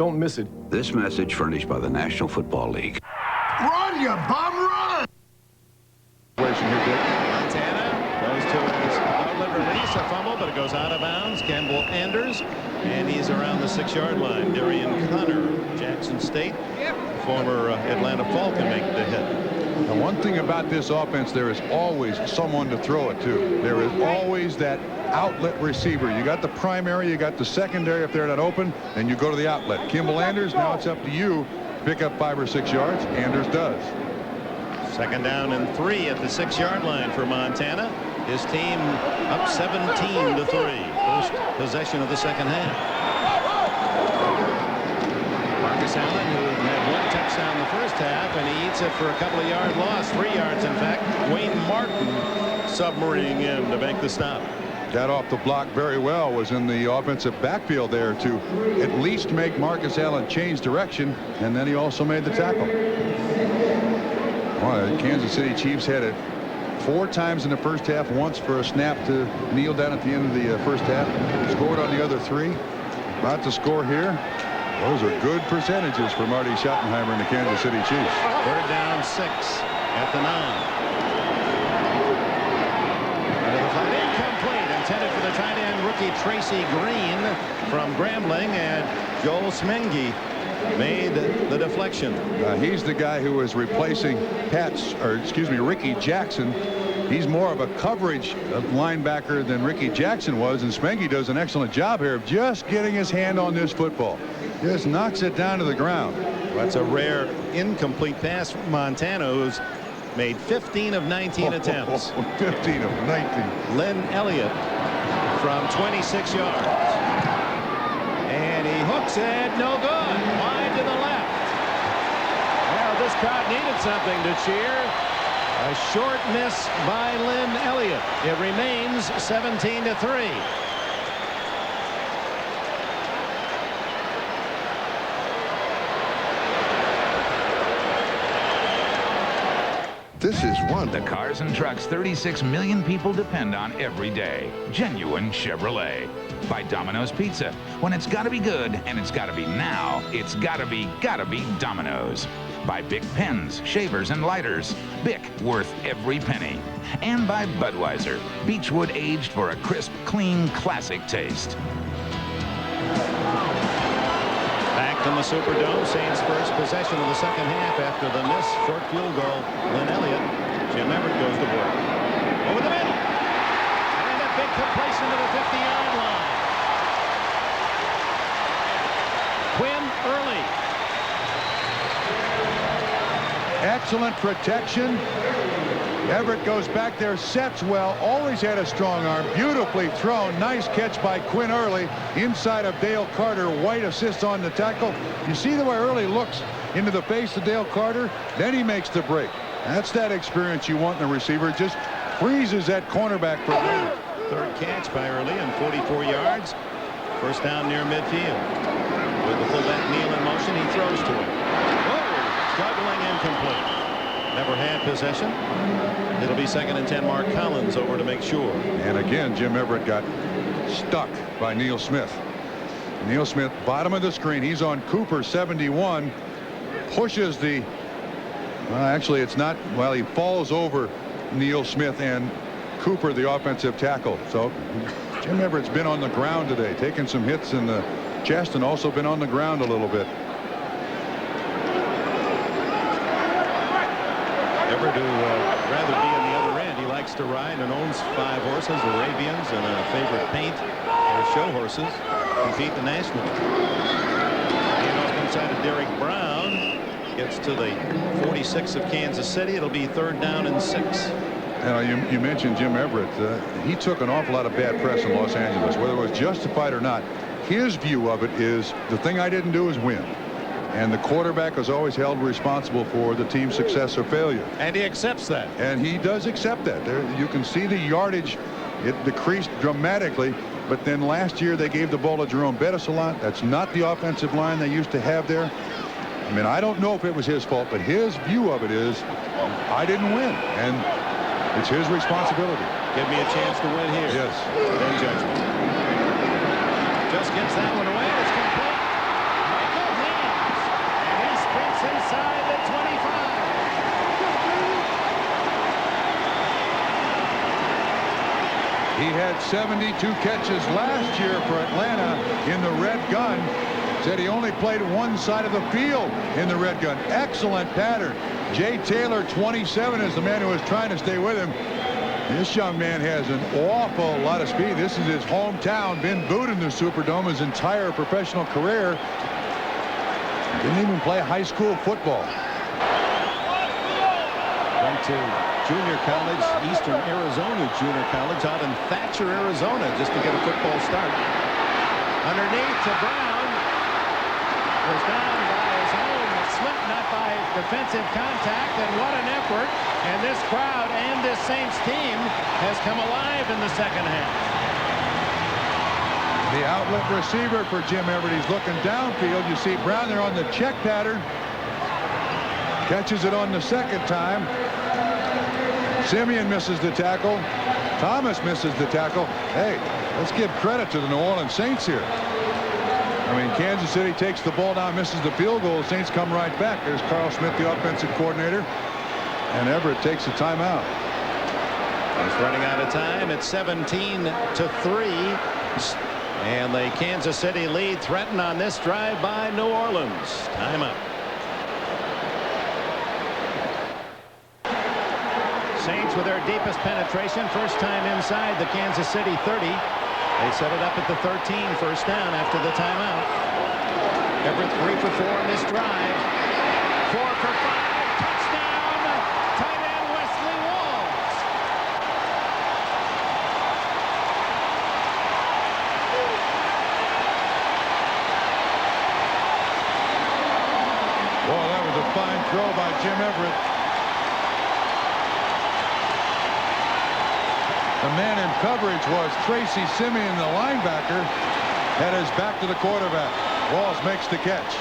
Don't miss it. This message furnished by the National Football League. Run, you bum, run! Montana goes to his outlet release, a fumble, but it goes out of bounds. Campbell Anders, and he's around the 6-yard line. Darian Connor, Jackson State, former Atlanta Falcon, make the hit. The one thing about this offense, there is always someone to throw it to. There is always that outlet receiver. You got the primary, you got the secondary if they're not open, and you go to the outlet. Kimball Anders, now it's up to you. Pick up 5 or 6 yards. Anders does. 2nd down and 3 at the 6-yard line for Montana. His team up 17-3. First possession of the second half. Marcus Allen, who had 1 touchdown the first half, and he eats it for a couple of yard loss, 3 yards in fact. Wayne Martin submarining in to make the stop. Got off the block very well, was in the offensive backfield there to at least make Marcus Allen change direction, and then he also made the tackle. Well, the Kansas City Chiefs had it 4 times in the first half, once for a snap to kneel down at the end of the first half. Scored on the other 3. About to score here. Those are good percentages for Marty Schottenheimer and the Kansas City Chiefs. 3rd down 6 at the 9. Incomplete, intended for the tight end rookie Tracy Green from Grambling, and Joel Smengi made the deflection. He's the guy who is replacing Ricky Jackson. He's more of a coverage linebacker than Ricky Jackson was, and Smengi does an excellent job here of just getting his hand on this football. Just knocks it down to the ground. That's a rare incomplete pass from Montana, who's made 15 of 19 attempts. 15 of 19. Lin Elliott from 26 yards. And he hooks it, no good. Wide to the left. Well, this crowd needed something to cheer. A short miss by Lin Elliott. It remains 17-3. This is one. The cars and trucks 36 million people depend on every day. Genuine Chevrolet. By Domino's Pizza. When it's gotta be good and it's gotta be now, it's gotta be Domino's. By Bic pens, shavers, and lighters. Bic, worth every penny. And by Budweiser. Beechwood aged for a crisp, clean, classic taste. Back in the Superdome, Saints' first possession of the second half after the miss. Short field goal. Lin Elliott. Jim Everett goes to work. Over the middle. And a big completion to the 50-yard line. Quinn early. Excellent protection. Everett goes back there, sets well, always had a strong arm, beautifully thrown. Nice catch by Quinn Early inside of Dale Carter. White assists on the tackle. You see the way Early looks into the face of Dale Carter, then he makes the break. That's that experience you want in a receiver. Just freezes that cornerback for a moment. 3rd catch by Early and 44 yards. First down near midfield. With the fullback Neal in motion, he throws to him. Whoa! Struggling, incomplete. Never had possession. It'll be 2nd and 10. Mark Collins over to make sure. And again, Jim Everett got stuck by Neil Smith. Neil Smith, bottom of the screen. He's on Cooper, 71. Pushes the... Well, actually, it's not... Well, he falls over Neil Smith and Cooper, the offensive tackle. So Jim Everett's been on the ground today, taking some hits in the chest and also been on the ground a little bit. Everett, who rather be on the other end. He likes to ride and owns 5 horses, Arabians, and a favorite paint or show horses. Compete the National. And off inside of Derek Brown. Gets to the 46 of Kansas City. It'll be 3rd down and 6. You mentioned Jim Everett. He took an awful lot of bad press in Los Angeles, whether it was justified or not. His view of it is the thing I didn't do is win. And the quarterback is always held responsible for the team's success or failure. And he accepts that. And he does accept that. There, you can see the yardage. It decreased dramatically. But then last year they gave the ball to Jerome Bettis a lot. That's not the offensive line they used to have there. I mean, I don't know if it was his fault, but his view of it is, I didn't win. And it's his responsibility. Give me a chance to win here. Yes. Then judgment. Just gets that one away. It's complete. 72 catches last year for Atlanta in the red gun. Said he only played one side of the field in the red gun. Excellent pattern. Jay Taylor, 27, is the man who was trying to stay with him. This young man has an awful lot of speed. This is his hometown. Been booed in the Superdome his entire professional career. Didn't even play high school football. Went to junior college, Eastern Arizona Junior College out in Thatcher, Arizona, just to get a football start. Underneath to Brown. Was down by his own slip, not by defensive contact, and what an effort. And this crowd and this Saints team has come alive in the second half. The outlet receiver for Jim Everett. He's looking downfield. You see Brown there on the check pattern. Catches it on the second time. Simeon misses the tackle. Thomas misses the tackle. Hey, let's give credit to the New Orleans Saints here. I mean, Kansas City takes the ball down, misses the field goal. Saints come right back. There's Carl Smith, the offensive coordinator. And Everett takes a timeout. He's running out of time. It's 17-3. And the Kansas City lead threatened on this drive by New Orleans. Timeout. Saints with their deepest penetration. First time inside the Kansas City 30. They set it up at the 13, first down after the timeout. Everett 3 for 4 on this drive. 4 for 5. Touchdown. Tight end Wesley Walls. Well, that was a fine throw by Jim Everett. The man in coverage was Tracy Simeon, the linebacker. Had his back to the quarterback. Walls makes the catch.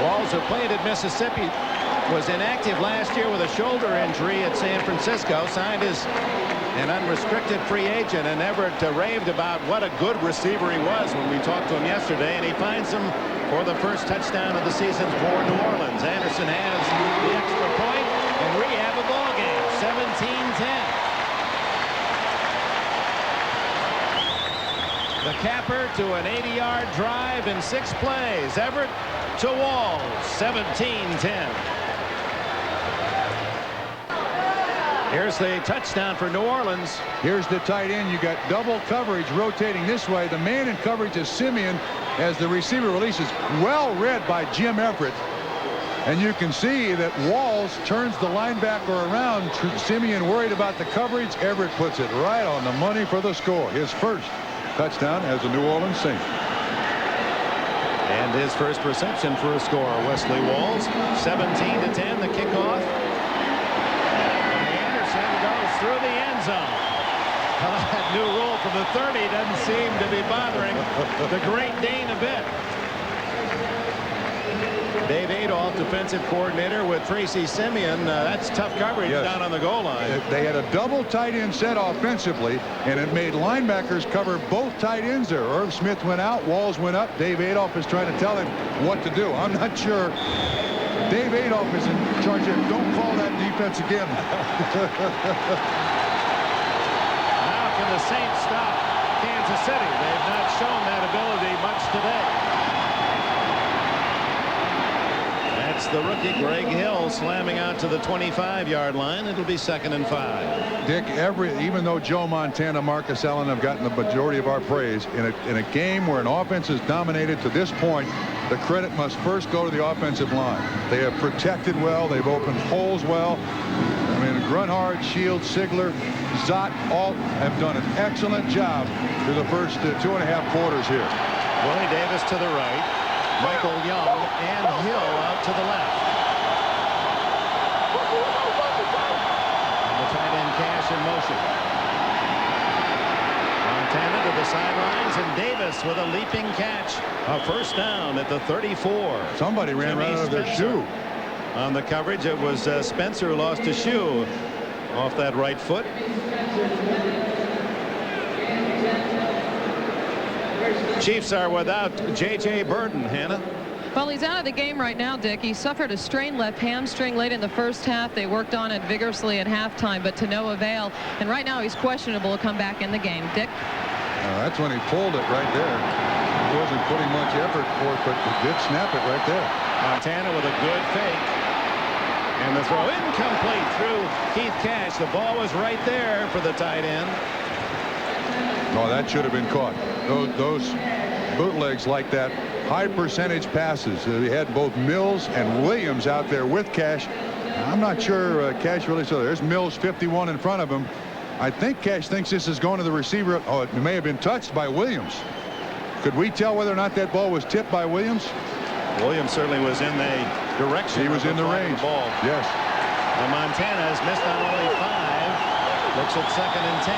Walls, who played at Mississippi, was inactive last year with a shoulder injury at San Francisco. Signed as an unrestricted free agent, and Everett raved about what a good receiver he was when we talked to him yesterday, and he finds him for the first touchdown of the season for New Orleans. Andersen has the extra point, and we have a ball game, 17-10. The capper to an 80-yard drive in 6 plays. Everett to Walls, 17-10. Here's the touchdown for New Orleans. Here's the tight end. You got double coverage rotating this way. The man in coverage is Simeon as the receiver releases. Well read by Jim Everett. And you can see that Walls turns the linebacker around. Simeon worried about the coverage. Everett puts it right on the money for the score. His first touchdown as a New Orleans Saint. And his first reception for a score. Wesley Walls, 17-10, the kickoff. Andersen goes through the end zone. That new rule from the 30 doesn't seem to be bothering the Great Dane a bit. Dave Adolph, defensive coordinator with Tracy Simeon. That's tough coverage down on the goal line. They had a double tight end set offensively, and it made linebackers cover both tight ends there. Irv Smith went out, Walls went up. Dave Adolph is trying to tell him what to do. I'm not sure. Dave Adolph is in charge of, don't call that defense again. How can the Saints stop Kansas City? They've not shown that ability much today. It's the rookie Greg Hill slamming out to the 25-yard line. It'll be 2nd and 5. Dick, even though Joe Montana, Marcus Allen have gotten the majority of our praise, in a game where an offense is dominated to this point, the credit must first go to the offensive line. They have protected well. They've opened holes well. I mean, Grunhard, Shields, Sigler, Zott, all have done an excellent job through the first 2.5 quarters here. Willie Davis to the right. Michael Young and Hill out to the left. And the tight end Cash in motion. Montana to the sidelines, and Davis with a leaping catch. A first down at the 34. Somebody ran right out of their shoe. On the coverage, it was Spencer who lost a shoe off that right foot. Chiefs are without J.J. Burden, Hannah. Well, he's out of the game right now, Dick. He suffered a strained left hamstring late in the first half. They worked on it vigorously at halftime, but to no avail. And right now he's questionable to come back in the game. Dick? That's when he pulled it right there. He wasn't putting much effort for it, but he did snap it right there. Montana with a good fake. And the throw incomplete through Keith Cash. The ball was right there for the tight end. Oh, that should have been caught. Those bootlegs like that, high percentage passes. They had both Mills and Williams out there with Cash. I'm not sure Cash really saw. There's Mills 51 in front of him. I think Cash thinks this is going to the receiver. Oh, it may have been touched by Williams. Could we tell whether or not that ball was tipped by Williams? Williams certainly was in the direction. He was in the range. Ball. Yes. And Montana has missed on only 5. Looks at 2nd and 10.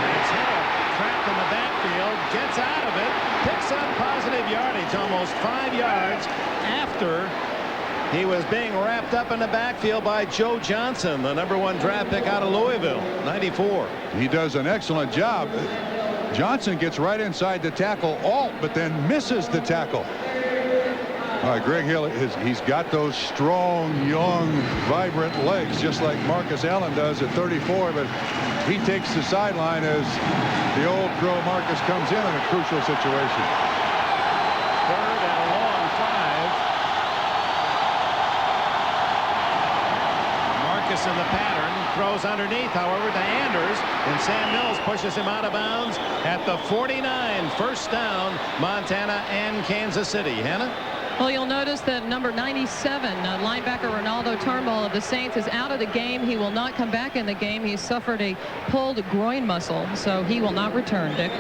And it's Hill trapped in the backfield. Gets out of it. Picks up positive yardage. Almost 5 yards after he was being wrapped up in the backfield by Joe Johnson, the #1 draft pick out of Louisville, 94. He does an excellent job. Johnson gets right inside the tackle, but then misses the tackle. Greg Hill, he's got those strong, young, vibrant legs, just like Marcus Allen does at 34, but he takes the sideline as the old pro Marcus comes in a crucial situation. 3rd and a long 5. Marcus in the pattern. Throws underneath, however, to Anders, and Sam Mills pushes him out of bounds at the 49. First down, Montana and Kansas City. Hannah? Well, you'll notice that number 97, linebacker Ronaldo Turnbull of the Saints, is out of the game. He will not come back in the game. He suffered a pulled groin muscle, so he will not return, Dick.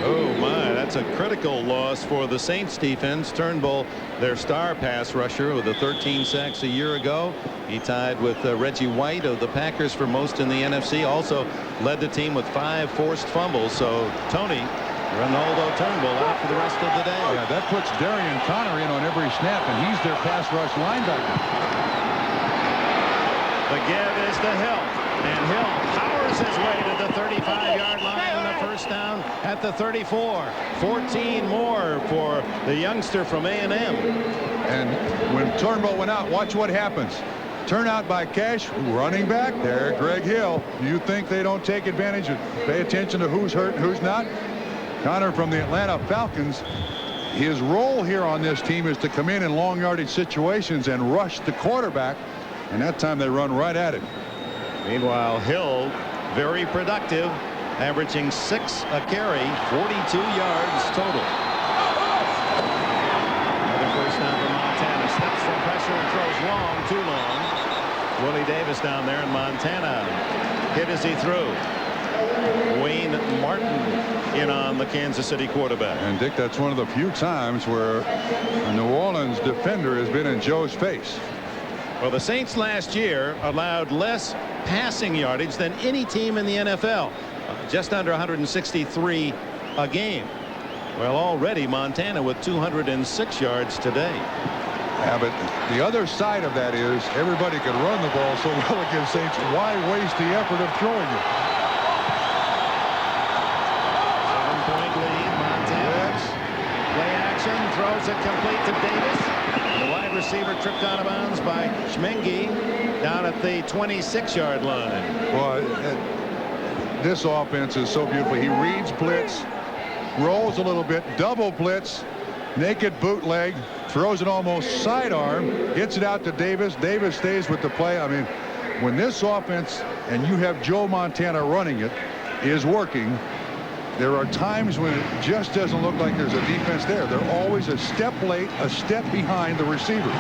Oh, my. That's a critical loss for the Saints defense. Turnbull, their star pass rusher, with the 13 sacks a year ago. He tied with Reggie White of the Packers for most in the NFC. Also led the team with 5 forced fumbles. So, Tony, Ronaldo Turnbull out for the rest of the day. Yeah, that puts Darian Connor in on every snap, and he's their pass rush linebacker. The give is to Hill, and Hill powers his way to the 35-yard line on the first down at the 34. 14 more for the youngster from A&M. And when Turnbull went out, watch what happens. Turnout by Cash, running back there, Greg Hill. You think they don't take advantage of, pay attention to who's hurt and who's not? Connor from the Atlanta Falcons, his role here on this team is to come in long yardage situations and rush the quarterback, and that time they run right at it. Meanwhile, Hill, very productive, averaging 6 a carry, 42 yards total. Another first down for Montana. Steps from pressure and throws long, too long. Willie Davis down there, and Montana hit as he threw. Wayne Martin in on the Kansas City quarterback. And Dick, that's one of the few times where a New Orleans defender has been in Joe's face. Well, the Saints last year allowed less passing yardage than any team in the NFL. Just under 163 a game. Well, already Montana with 206 yards today. Yeah, but the other side of that is everybody could run the ball so well against Saints. Why waste the effort of throwing it? 7-point lead. Montana. Play action. Throws it complete to Davis. The wide receiver tripped out of bounds by Schmengi down at the 26-yard line. Well, this offense is so beautiful. He reads blitz, rolls a little bit, double blitz, naked bootleg, throws it almost sidearm, gets it out to Davis. Davis stays with the play. I mean, when this offense, and you have Joe Montana running it, is working, there are times when it just doesn't look like there's a defense there. They're always a step late, a step behind the receiver.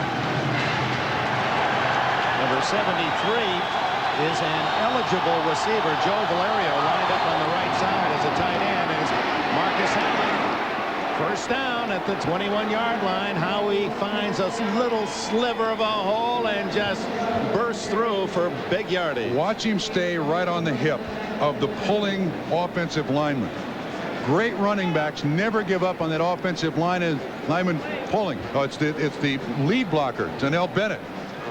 Number 73 is an eligible receiver. Joe Valerio lined up on the right side as a tight end is Marcus Allen. First down at the 21-yard line. Howie finds a little sliver of a hole and just bursts through for big yardage. Watch him stay right on the hip of the pulling offensive lineman. Great running backs never give up on that offensive lineman pulling. Oh, it's the lead blocker, Donnell Bennett.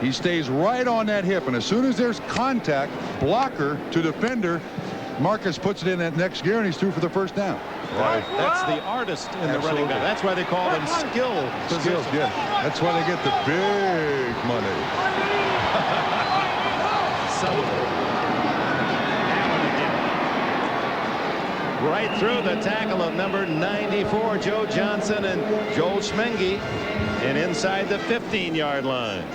He stays right on that hip, and as soon as there's contact, blocker to defender, Marcus puts it in that next gear, and he's through for the first down. Right. That's the artist in the running back. That's why they call them skill positions. Yeah. That's why they get the big money. Right through the tackle of number 94, Joe Johnson and Joel Schmengi, and inside the 15-yard line.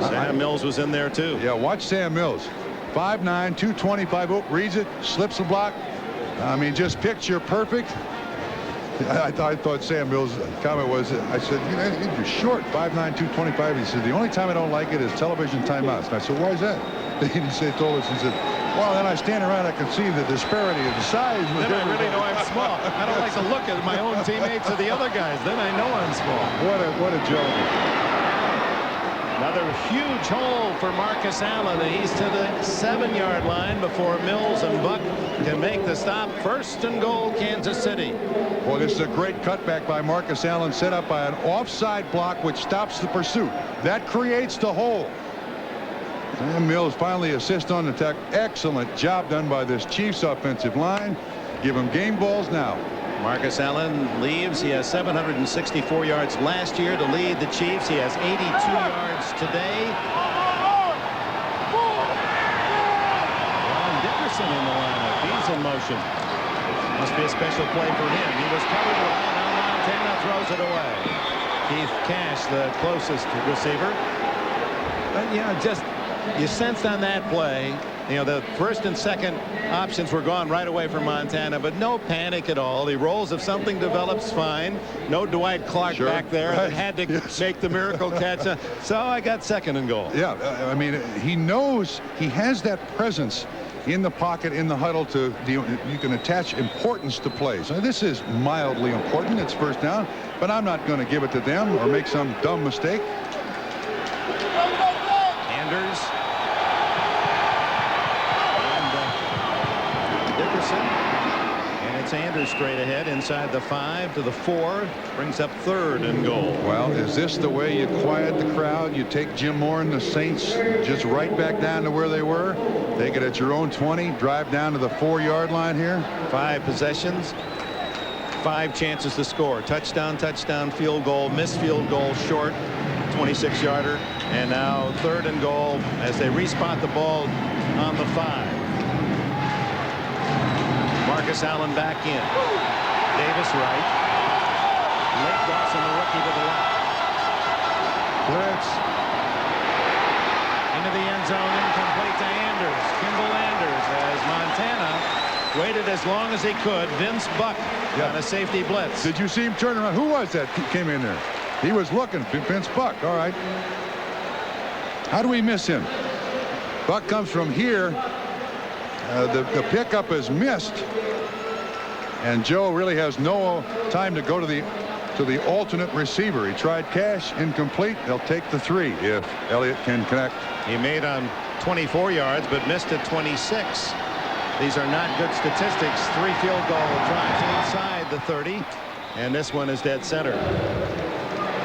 Sam Mills was in there too. Yeah, watch Sam Mills. 5'9", 225. Oh, reads it, slips the block. I mean, just picture perfect. I thought Sam Mills' comment was, I said, you know, you're short, 5'9", 225. He said, the only time I don't like it is television timeouts. And I said, why is that? He told us, he said, well, then I stand around, I can see the disparity of the size. Then I really know I'm small. I don't like to look at my own teammates or the other guys. Then I know I'm small. What a joke. Another huge hole for Marcus Allen. He's to the 7-yard line before Mills and Buck can make the stop. 1st and goal, Kansas City. Well, this is a great cutback by Marcus Allen, set up by an offside block which stops the pursuit. That creates the hole. And Mills finally assists on the tackle. Excellent job done by this Chiefs offensive line. Give him game balls now. Marcus Allen leaves. He has 764 yards last year to lead the Chiefs. He has 82 yards today. Ron Dickerson in the lineup. He's in motion. Must be a special play for him. He was covered well. Now Montana throws it away. Keith Cash, the closest receiver. But yeah, just you sensed on that play, you know, the 1st and 2nd options were gone right away for Montana, but no panic at all. He rolls. If something develops, fine. No Dwight Clark back there that had to make the miracle catch. So I got 2nd and goal. Yeah, I mean, he knows he has that presence in the pocket, in the huddle, you can attach importance to plays. Now, this is mildly important. It's 1st down, but I'm not going to give it to them or make some dumb mistake. Anders. Dickerson, and it's Anders straight ahead inside the 5 to the 4, brings up 3rd and goal. Well, is this the way you quiet the crowd? You take Jim Moore and the Saints just right back down to where they were, take it at your own 20, drive down to the 4-yard line here. 5 possessions, 5 chances to score. Touchdown, touchdown, field goal, missed field goal, short, 26-yarder, and now 3rd and goal as they respot the ball on the 5. Marcus Allen back in. Davis right. Lake Dawson, the rookie, to the left. Blitz. Into the end zone, incomplete to Anders. Kimball Anders as Montana waited as long as he could. Vince Buck on a safety blitz. Did you see him turn around? Who was that came in there? He was looking. Vince Buck. All right. How do we miss him? Buck comes from here. The pickup is missed, and Joe really has no time to go to the alternate receiver. He tried Cash, incomplete. They'll take the 3 if Elliott can connect. He made on 24 yards but missed at 26. These are not good statistics. 3 field goal tries inside the 30, and this one is dead center.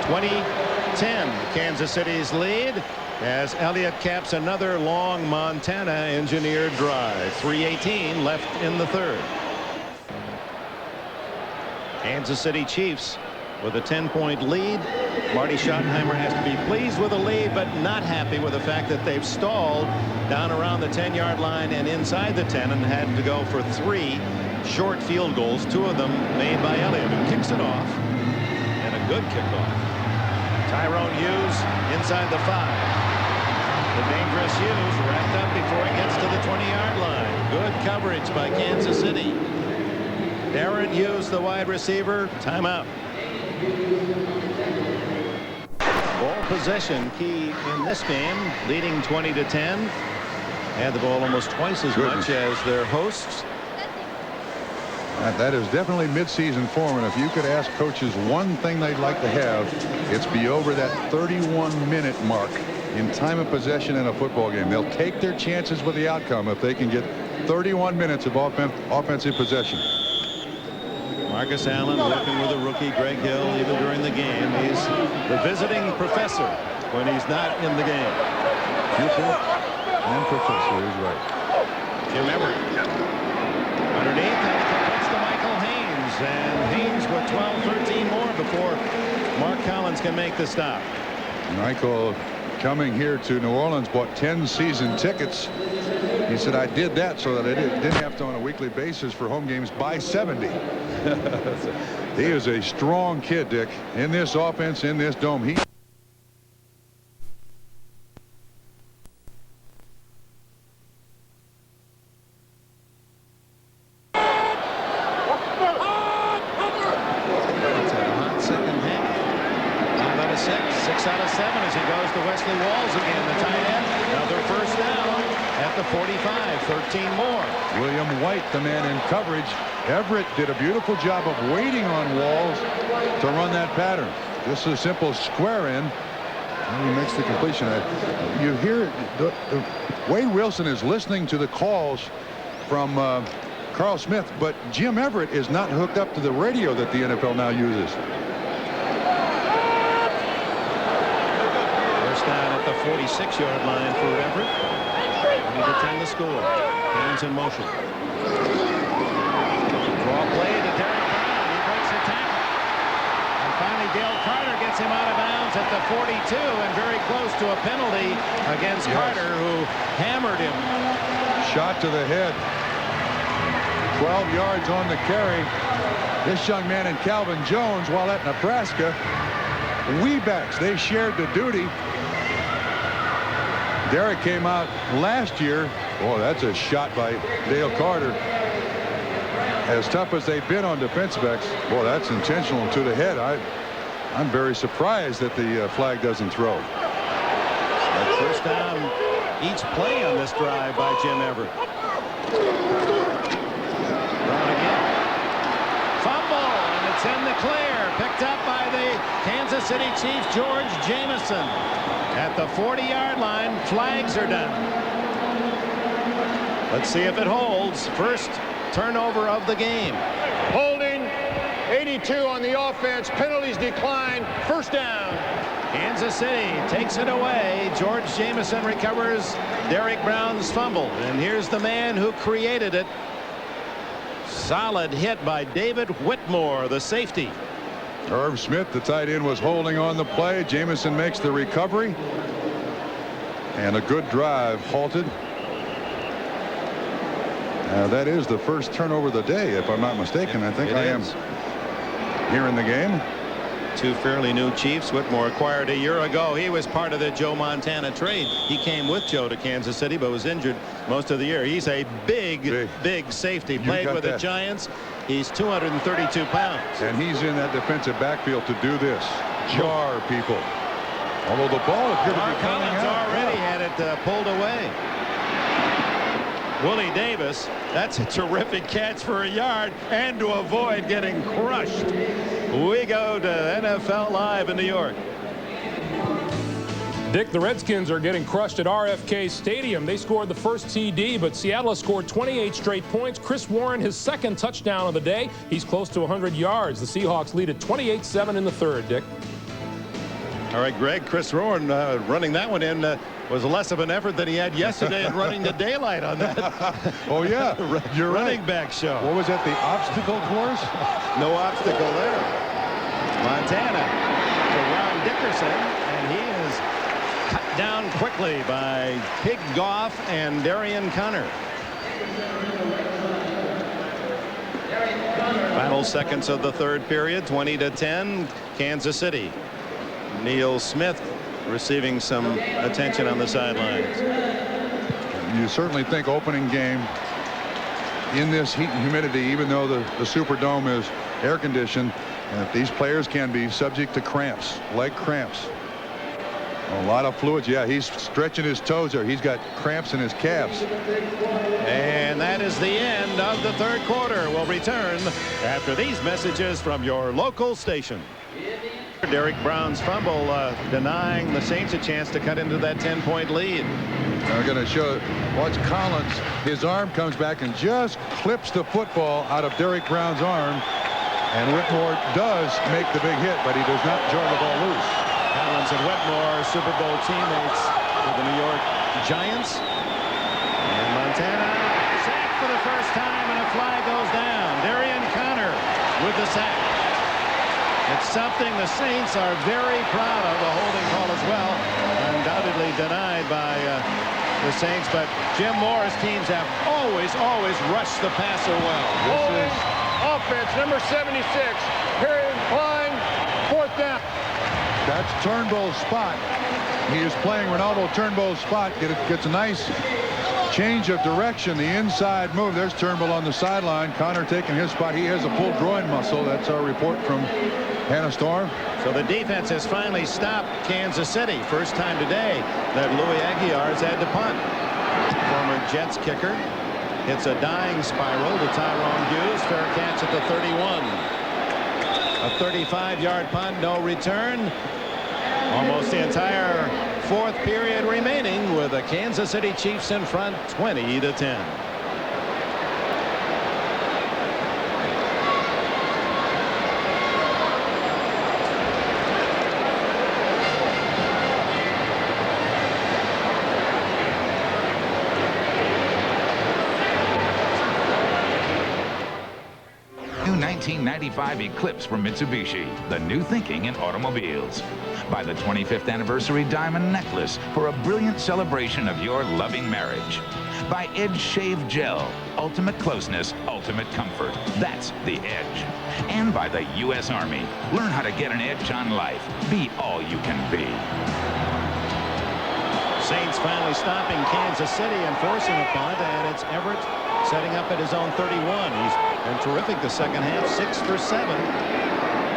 20-10 Kansas City's lead as Elliott caps another long Montana engineered drive. 3:18 left in the 3rd. Kansas City Chiefs with a 10-point lead. Marty Schottenheimer has to be pleased with the lead but not happy with the fact that they've stalled down around the 10-yard line and inside the 10 and had to go for 3 short field goals, 2 of them made by Elliott, who kicks it off, and a good kickoff. Tyrone Hughes inside the 5. The dangerous Hughes wrapped up before he gets to the 20-yard line. Good coverage by Kansas City. Darren Hughes, the wide receiver. Timeout. Ball possession key in this game, leading 20-10. Had the ball almost twice as much as their hosts. That is definitely midseason form, and if you could ask coaches one thing they'd like to have, it's be over that 31-minute mark in time of possession in a football game. They'll take their chances with the outcome if they can get 31 minutes of offensive possession. Marcus Allen working with a rookie, Greg Hill, even during the game. He's the visiting professor when he's not in the game. Pupil and professor is right. Jim Everett underneath, and he completes to Michael and Haynes with 12-13 more before Mark Collins can make the stop. Michael, coming here to New Orleans, bought 10 season tickets. He said, I did that so that I didn't have to on a weekly basis for home games buy 70. He is a strong kid, Dick, in this offense, in this dome. He Six out of 7 as he goes to Wesley Walls again, the tight end. Another first down at the 45, 13 more. William White, the man in coverage. Everett did a beautiful job of waiting on Walls to run that pattern. Just a simple square in. And he makes the completion. You hear Wade Wilson is listening to the calls from Carl Smith, but Jim Everett is not hooked up to the radio that the NFL now uses. Down at the 46-yard line for Everett. He to 10 the score. Hands in motion. Draw play to Derek Brown. He breaks the tackle. And finally Dale Carter gets him out of bounds at the 42 and very close to a penalty against Carter, who hammered him. Shot to the head. 12 yards on the carry. This young man and Calvin Jones, while at Nebraska, Weebacks, they shared the duty. Derek came out last year. Oh, that's a shot by Dale Carter. As tough as they've been on defensive backs, boy, that's intentional to the head. I'm very surprised that the flag doesn't throw. That first down each play on this drive by Jim Everett. Brown again. Fumble, and it's in the clear. Picked up by the Kansas City Chiefs, George Jamison. At the 40-yard line, flags are down. Let's see if it holds. First turnover of the game. Holding, 82 on the offense. Penalties decline. First down. Kansas City takes it away. George Jamison recovers Derek Brown's fumble. And here's the man who created it. Solid hit by David Whitmore, the safety. Irv Smith, the tight end, was holding on the play. Jamison makes the recovery. And a good drive halted. That is the first turnover of the day, if I'm not mistaken. I think I am here in the game. Two fairly new Chiefs. Whitmore acquired a year ago. He was part of the Joe Montana trade. He came with Joe to Kansas City, but was injured most of the year. He's a big safety. Played with the Giants. He's 232 pounds. And he's in that defensive backfield to do this. Jar people. Although the ball appeared to be coming Collins out. already had it pulled away. Willie Davis, that's a terrific catch for a yard and to avoid getting crushed. We go to NFL Live in New York. Dick, the Redskins are getting crushed at RFK Stadium. They scored the first TD, but Seattle has scored 28 straight points. Chris Warren, his second touchdown of the day. He's close to 100 yards. The Seahawks lead at 28-7 in the third, Dick. All right, Greg, Chris Warren running that one in was less of an effort than he had yesterday in running the daylight on that. Oh, yeah, you're running right. back show. What was that, the obstacle course? No obstacle there. Montana to Ron Dickerson, and he is cut down quickly by Pig Goff and Darian Connor. Final seconds of the third period, 20-10, Kansas City. Neil Smith receiving some attention on the sidelines. You certainly think opening game in this heat and humidity, even though the Superdome is air conditioned, that these players can be subject to cramps, leg cramps. A lot of fluids. Yeah, he's stretching his toes there. He's got cramps in his calves. And that is the end of the third quarter. We'll return after these messages from your local station. Derek Brown's fumble denying the Saints a chance to cut into that 10-point lead. They're going to show. Watch Collins. His arm comes back and just clips the football out of Derek Brown's arm. And Whitmore does make the big hit, but he does not jar the ball loose. Collins and Whitmore, Super Bowl teammates with the New York Giants. And Montana sacked for the first time, and a flag goes down. Darian Connor with the sack. It's something the Saints are very proud of, the holding call as well. Undoubtedly denied by the Saints, but Jim Moore's teams have always rushed the passer well. Holding offense, number 76. Period, line, 4th down. That's Turnbull's spot. He is playing Ronaldo Turnbull's spot. Gets a nice change of direction. The inside move. There's Turnbull on the sideline. Connor taking his spot. He has a pulled groin muscle. That's our report from Hannah Storm. So the defense has finally stopped Kansas City. First time today that Louis Aguiar has had to punt. Former Jets kicker hits a dying spiral to Tyrone Hughes. Fair catch at the 31. A 35-yard punt, no return. Almost the entire 4th period remaining with the Kansas City Chiefs in front 20-10. New 1995 Eclipse from Mitsubishi, the new thinking in automobiles. Buy the 25th anniversary diamond necklace for a brilliant celebration of your loving marriage. Buy Edge Shave Gel, ultimate closeness, ultimate comfort. That's the Edge. And by the U.S. Army. Learn how to get an edge on life. Be all you can be. Saints finally stopping Kansas City and forcing a punt, and it's Everett setting up at his own 31. He's been terrific the second half, 6 for 7.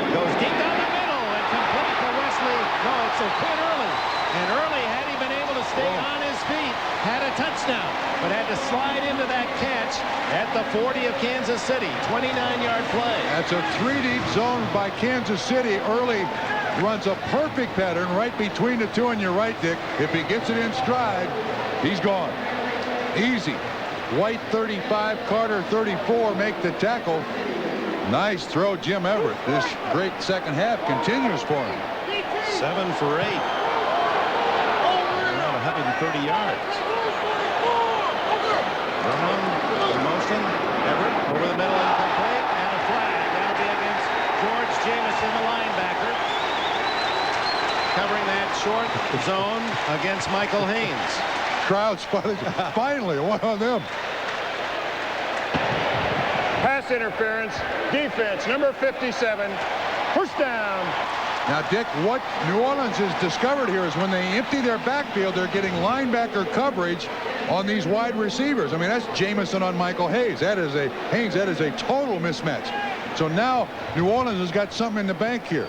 Goes deep down the middle and complete for Wesley. No, it's a quit early. And early, had he been able to stay on his feet, had a touchdown, but had to slide into that catch at the 40 of Kansas City. 29-yard play. That's a 3-deep zone by Kansas City. Early runs a perfect pattern right between the two on your right, Dick. If he gets it in stride, he's gone. Easy. White 35, Carter 34 make the tackle. Nice throw, Jim Everett. This great second half continues for him. 7 for 8. Around 130 yards. Brown in motion. Everett over the middle, incomplete, and a flag. That'll be against George Jamison, the linebacker, covering that short zone against Michael Haynes. Crowd spotted. Finally, one on them. Pass interference, defense, number 57. First down. Now, Dick, what New Orleans has discovered here is when they empty their backfield, they're getting linebacker coverage on these wide receivers. I mean, that's Jamison on Michael Haynes. That is a total mismatch. So now New Orleans has got something in the bank here.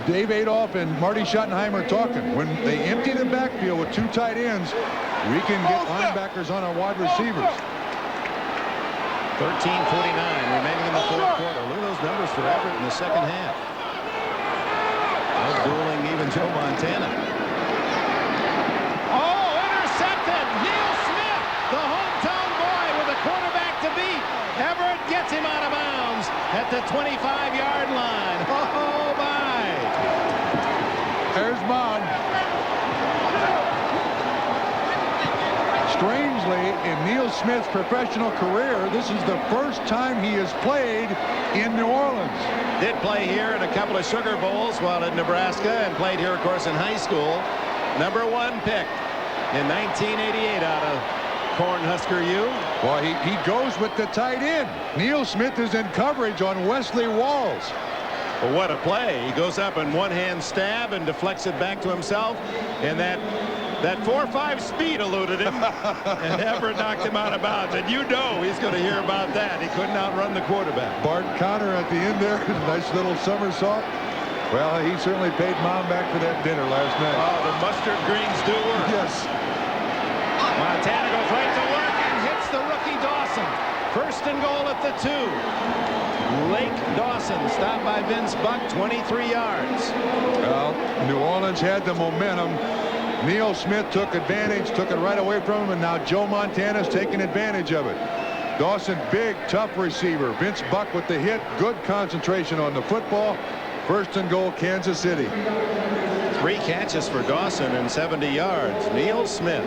Dave Adolph and Marty Schottenheimer talking. When they empty the backfield with 2 tight ends, we can get linebackers on our wide receivers. 13:49 remaining in the 4th quarter. Look at those numbers for Everett in the second half. Dueling even Joe Montana. Oh, intercepted! Neil Smith, the hometown boy with a quarterback to beat. Everett gets him out of bounds at the 25-yard line. Oh, my! There's Mom. Strangely, in Neil Smith's professional career, this is the first time he has played in New Orleans. Did play here in a couple of Sugar Bowls while at Nebraska, and played here, of course, in high school. Number 1 pick in 1988 out of Cornhusker U. Well, he goes with the tight end. Neil Smith is in coverage on Wesley Walls. Well, what a play. He goes up in one-hand stab and deflects it back to himself. And that 4.5 speed eluded him. And Everett knocked him out of bounds. And you know he's going to hear about that. He couldn't outrun the quarterback. Bart Connor at the end there. Nice little somersault. Well, he certainly paid Mom back for that dinner last night. Oh, the mustard greens do work. Yes. Montana goes right to work and hits the rookie Dawson. First and goal at the 2. Lake Dawson stopped by Vince Buck, 23 yards. Well, New Orleans had the momentum. Neil Smith took advantage, took it right away from him, and now Joe Montana's taking advantage of it. Dawson, big, tough receiver. Vince Buck with the hit. Good concentration on the football. First and goal, Kansas City. 3 catches for Dawson and 70 yards. Neil Smith.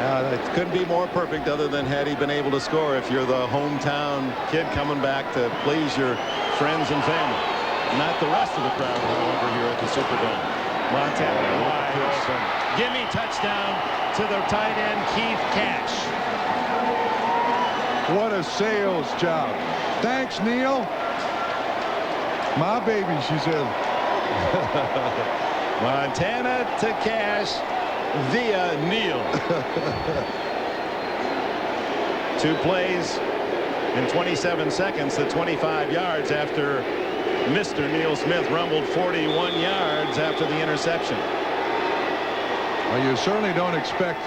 It couldn't be more perfect other than had he been able to score if you're the hometown kid coming back to please your friends and family. Not the rest of the crowd, however, here at the Superdome. Montana wide open. Gimme touchdown to the tight end, Keith Cash. What a sales job. Thanks, Neil. My baby, she said. Montana to Cash via Neil. 2 plays in 27 seconds to 25 yards after Mr. Neil Smith rumbled 41 yards after the interception. Well, you certainly don't expect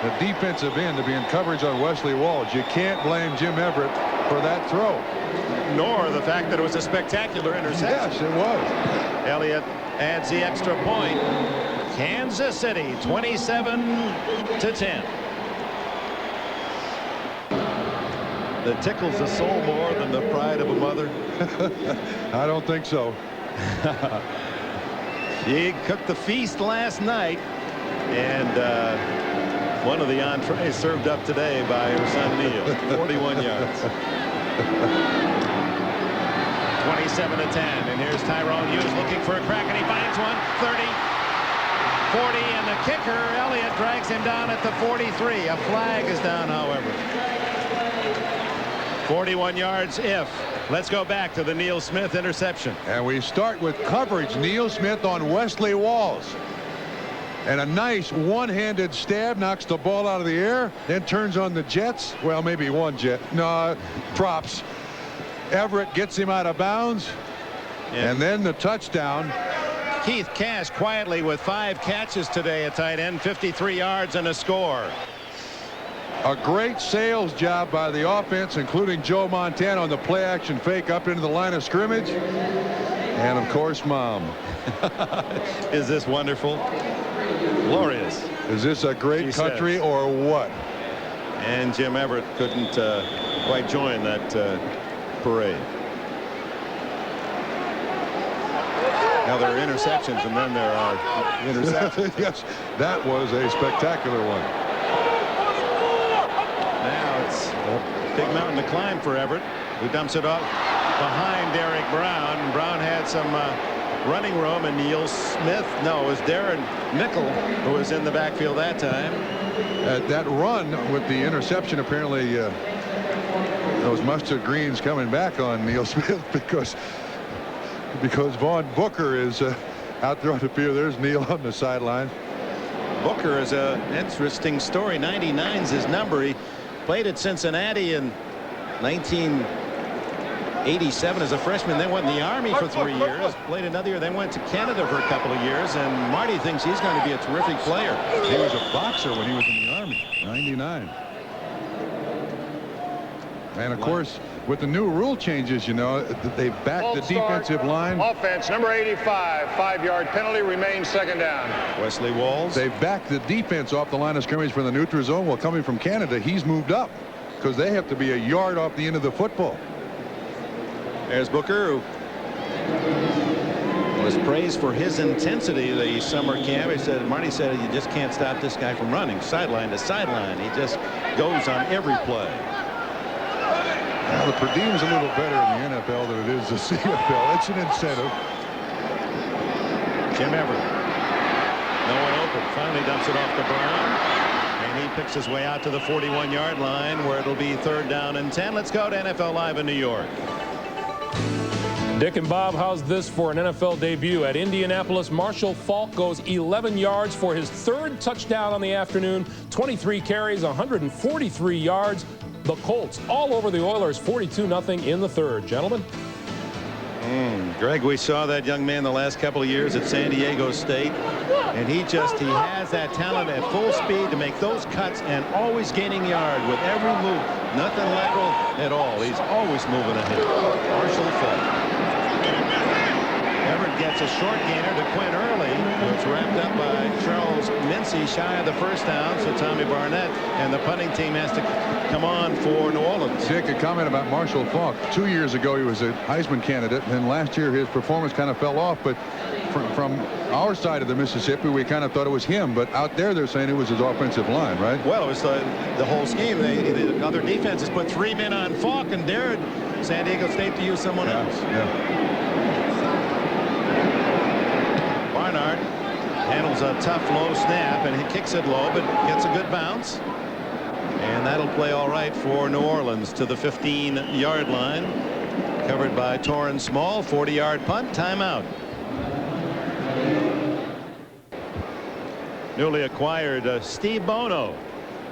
the defensive end to be in coverage on Wesley Walls. You can't blame Jim Everett for that throw. Nor the fact that it was a spectacular interception. Yes, it was. Elliott adds the extra point. Kansas City 27-10. That tickles the soul more than the pride of a mother. I don't think so. She cooked the feast last night, and one of the entrees served up today by her son Neil. 41 yards. 27-10, and here's Tyrone Hughes looking for a crack, and he finds one. 30, 40, and the kicker Elliott drags him down at the 43. A flag is down, however. 41 yards if. Let's go back to the Neil Smith interception. And we start with coverage. Neil Smith on Wesley Walls. And a nice one-handed stab knocks the ball out of the air, then turns on the Jets. Well, maybe one jet. No, props. Everett gets him out of bounds. And then the touchdown. Keith Cash quietly with 5 catches today at tight end, 53 yards and a score. A great sales job by the offense, including Joe Montana on the play action fake up into the line of scrimmage. And of course, Mom. Is this wonderful? Glorious. Is this a great country or what? And Jim Everett couldn't quite join that parade. Now there are interceptions, and then there are interceptions. Yes, that was a spectacular one. Now it's a big mountain to climb for Everett, who dumps it off behind Derek Brown. Brown had some running room, and Neil Smith, no, it was Darren Mickle who was in the backfield that time. That run with the interception, apparently those mustard greens coming back on Neil Smith because Vaughn Booker is out there on the field. There's Neil on the sideline. Booker is an interesting story. 99's his number. He played at Cincinnati in 1987 as a freshman, then went in the Army for 3 years, played another year, then went to Canada for a couple of years, and Marty thinks he's going to be a terrific player. He was a boxer when he was in the Army. 99. And of course, with the new rule changes, you know, they backed the defensive line. Offense, number 85, 5-yard penalty, remains second down. Wesley Walls. They backed the defense off the line of scrimmage for the neutral zone. Well, coming from Canada, he's moved up because they have to be a yard off the end of the football. There's Booker, who was praised for his intensity the summer camp. Marty said you just can't stop this guy from running sideline to sideline. He just goes on every play. Now the per diem's a little better in the NFL than it is the CFL. It's an incentive. Jim Everett. No one open. Finally dumps it off to Brown. And he picks his way out to the 41-yard line where it'll be 3rd down and 10. Let's go to NFL Live in New York. Dick and Bob, how's this for an NFL debut? At Indianapolis, Marshall Faulk goes 11 yards for his 3rd touchdown on the afternoon. 23 carries, 143 yards. The Colts all over the Oilers, 42-0 in the 3rd. Gentlemen. Greg, we saw that young man the last couple of years at San Diego State, and he has that talent at full speed to make those cuts and always gaining yard with every move. Nothing lateral at all. He's always moving ahead. Marshall Faulk. Everett gets a short gainer to Quinn Early. It's wrapped up by Charles Mincy shy of the first down. So Tommy Barnett and the punting team has to come on for New Orleans. Dick, a comment about Marshall Faulk. 2 years ago he was a Heisman candidate, and then last year his performance kind of fell off. But from our side of the Mississippi, we kind of thought it was him, but out there they're saying it was his offensive line, right? Well, it was the whole scheme. The other defenses put 3 men on Faulk and dared San Diego State to use someone else. Yeah. Barnard handles a tough low snap, and he kicks it low, but gets a good bounce. And that'll play all right for New Orleans to the 15-yard line. Covered by Torrance Small. 40-yard punt. Timeout. Newly acquired Steve Bono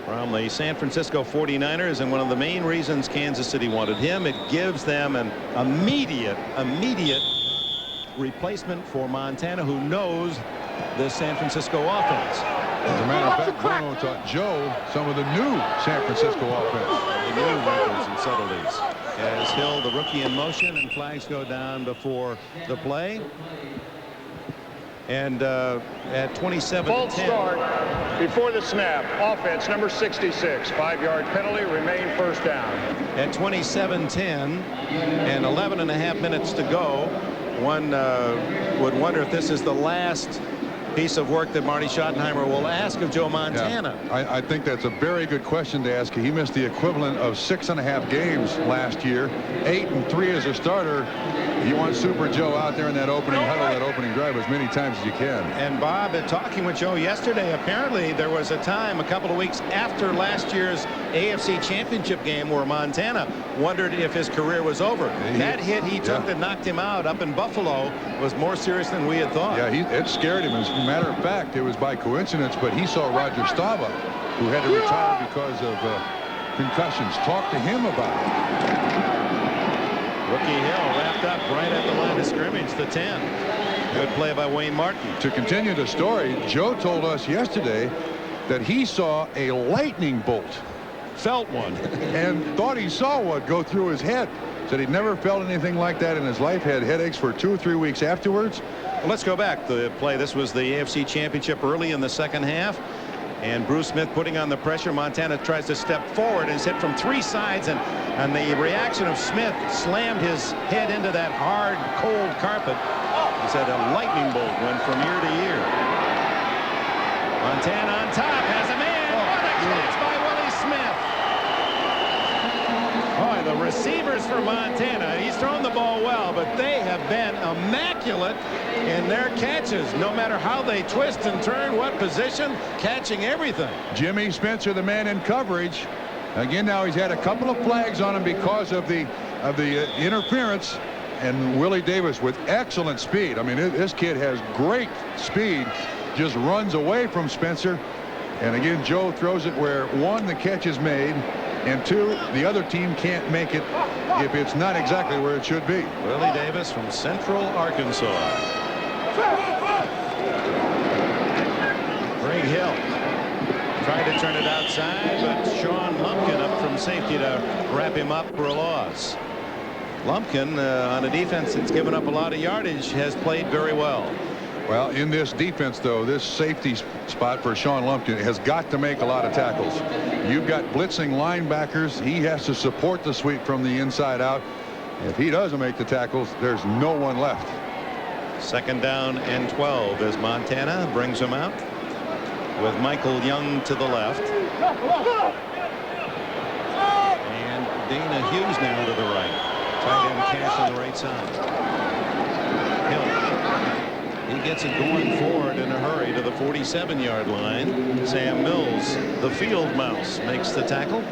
from the San Francisco 49ers, and one of the main reasons Kansas City wanted him, it gives them an immediate replacement for Montana, who knows the San Francisco offense. As a matter of fact, Bono taught Joe some of the new San Francisco offense. The new wrinkles and subtleties. As Hill, the rookie, in motion, and flags go down before the play. And at 27-10. False start before the snap. Offense number 66. 5-yard penalty. Remain first down. At 27-10 and 11.5 minutes to go, one would wonder if this is the last piece of work that Marty Schottenheimer will ask of Joe Montana. Yeah, I think that's a very good question to ask. He missed the equivalent of 6.5 games last year. 8-3 as a starter. You want Super Joe out there in that opening huddle, that opening drive, as many times as you can. And Bob, talking with Joe yesterday, apparently there was a time a couple of weeks after last year's AFC Championship game where Montana wondered if his career was over. That hit he took that knocked him out up in Buffalo was more serious than we had thought. Yeah, it scared him. As a matter of fact, it was by coincidence, but he saw Roger Staubach, who had to retire because of concussions. Talk to him about it. Rookie Hill wrapped up right at the line of scrimmage, the 10. Good play by Wayne Martin. To continue the story, Joe told us yesterday that he saw a lightning bolt. Felt one. And thought he saw one go through his head. Said he'd never felt anything like that in his life. Had headaches for 2 or 3 weeks afterwards. Well, let's go back. The play. This was the AFC Championship early in the second half. And Bruce Smith putting on the pressure. Montana tries to step forward and is hit from 3 sides. And the reaction of Smith slammed his head into that hard, cold carpet. He said a lightning bolt went from ear to ear. Montana on top has a man. What a catch by Willie Smith. Boy, the receivers for Montana, he's thrown the ball well, but they have been immaculate in their catches. No matter how they twist and turn, what position, catching everything. Jimmy Spencer, the man in coverage. Again, now he's had a couple of flags on him because of the interference. And Willie Davis with excellent speed. I mean, this kid has great speed. Just runs away from Spencer. And again, Joe throws it where, 1, the catch is made, and 2, the other team can't make it if it's not exactly where it should be. Willie Davis from Central Arkansas. Greg Hill tried to turn it outside, but Sean Lumpkin up from safety to wrap him up for a loss. Lumpkin, on a defense that's given up a lot of yardage, has played very well. Well, in this defense, though, this safety spot for Sean Lumpkin has got to make a lot of tackles. You've got blitzing linebackers. He has to support the sweep from the inside out. If he doesn't make the tackles, there's no one left. 2nd down and 12 as Montana brings him out with Michael Young to the left. And Dana Hughes now to the right. Tight end Cash on the right side. Hill. He gets it going forward in a hurry to the 47-yard line. Sam Mills, the field mouse, makes the tackle.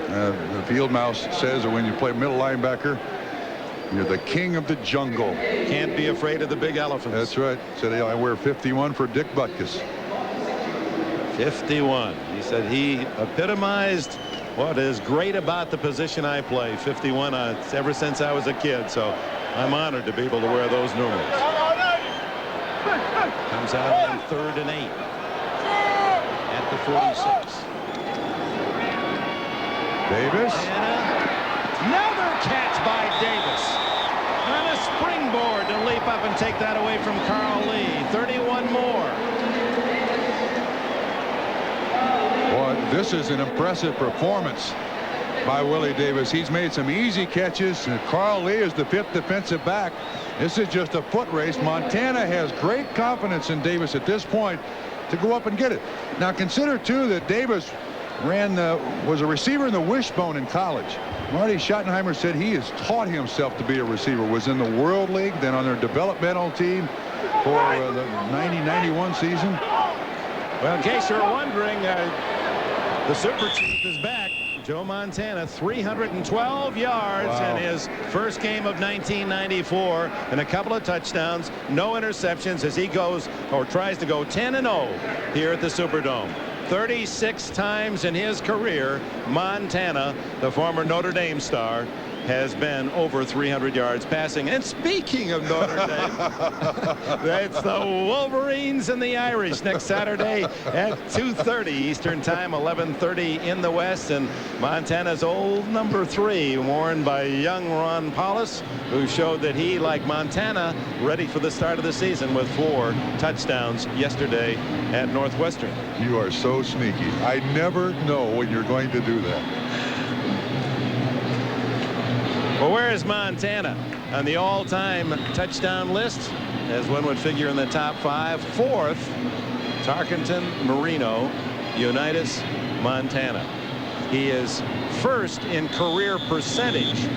The field mouse says that when you play middle linebacker, you're the king of the jungle. Can't be afraid of the big elephants. That's right. Said, I wear 51 for Dick Butkus. 51. He said he epitomized what is great about the position I play. 51 ever since I was a kid. So I'm honored to be able to wear those numerals. Comes out on 3rd and 8 at the 46. Davis. And another catch by Davis. On a springboard to leap up and take that away from Carl Lee. 31 more. Boy, this is an impressive performance by Willie Davis. He's made some easy catches. Carl Lee is the 5th defensive back. This is just a foot race. Montana has great confidence in Davis at this point to go up and get it. Now consider too that Davis was a receiver in the wishbone in college. Marty Schottenheimer said he has taught himself to be a receiver. Was in the World League, then on their developmental team for the 90-91 season. Well, in case you're wondering, the Super Chief is back. Joe Montana, 312 yards in his first game of 1994, and a couple of touchdowns, no interceptions as he goes or tries to go 10-0 here at the Superdome. 36 times in his career, Montana, the former Notre Dame star, has been over 300 yards passing. And speaking of Notre Dame, that's the Wolverines and the Irish next Saturday at 2:30 Eastern Time, 11:30 in the West. And Montana's old number 3, worn by young Ron Paulus, who showed that he, like Montana, ready for the start of the season with 4 touchdowns yesterday at Northwestern. You are so sneaky. I never know when you're going to do that. Well, where is Montana on the all-time touchdown list? As one would figure in the top 5. 4th, Tarkenton, Marino, Unitas, Montana. He is 1st in career percentage.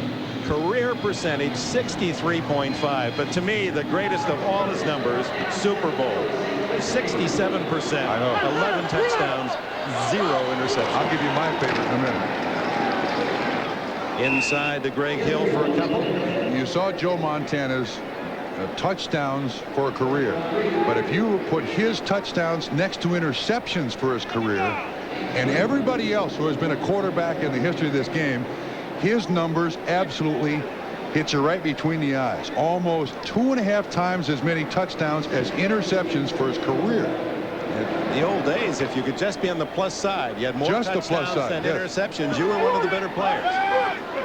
Career percentage 63.5. But to me, the greatest of all his numbers, Super Bowl, 67%. I know. 11 touchdowns, 0 interceptions. I'll give you my favorite in a minute. Inside to Greg Hill for a couple. You saw Joe Montana's touchdowns for a career, but if you put his touchdowns next to interceptions for his career and everybody else who has been a quarterback in the history of this game, his numbers absolutely hit you right between the eyes. Almost 2.5 times as many touchdowns as interceptions for his career. In the old days, if you could just be on the plus side, you had more touchdowns than interceptions, you were one of the better players.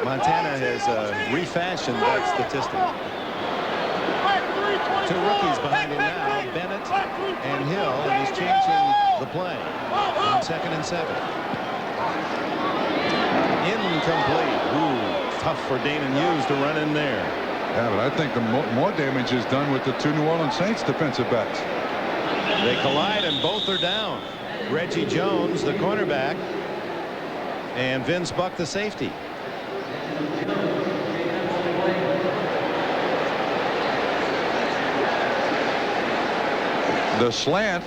Montana has refashioned that statistic. 2 rookies behind him now, Bennett and Hill, and he's changing the play on 2nd and 7. Incomplete. Ooh, tough for Dana Hughes to run in there. Yeah, but I think the more damage is done with the 2 New Orleans Saints defensive backs. They collide and both are down. Reggie Jones, the cornerback, and Vince Buck, the safety. The slant.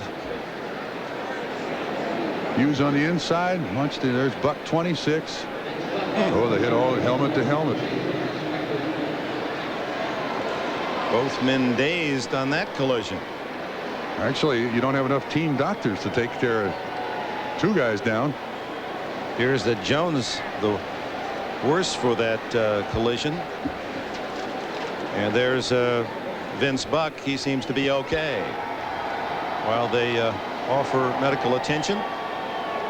Hughes on the inside. Munched it. There's Buck 26. Oh, they hit all helmet to helmet. Both men dazed on that collision. Actually, you don't have enough team doctors to take care of 2 guys down. Here's the Jones, the worst for that collision. And there's Vince Buck. He seems to be okay while they offer medical attention.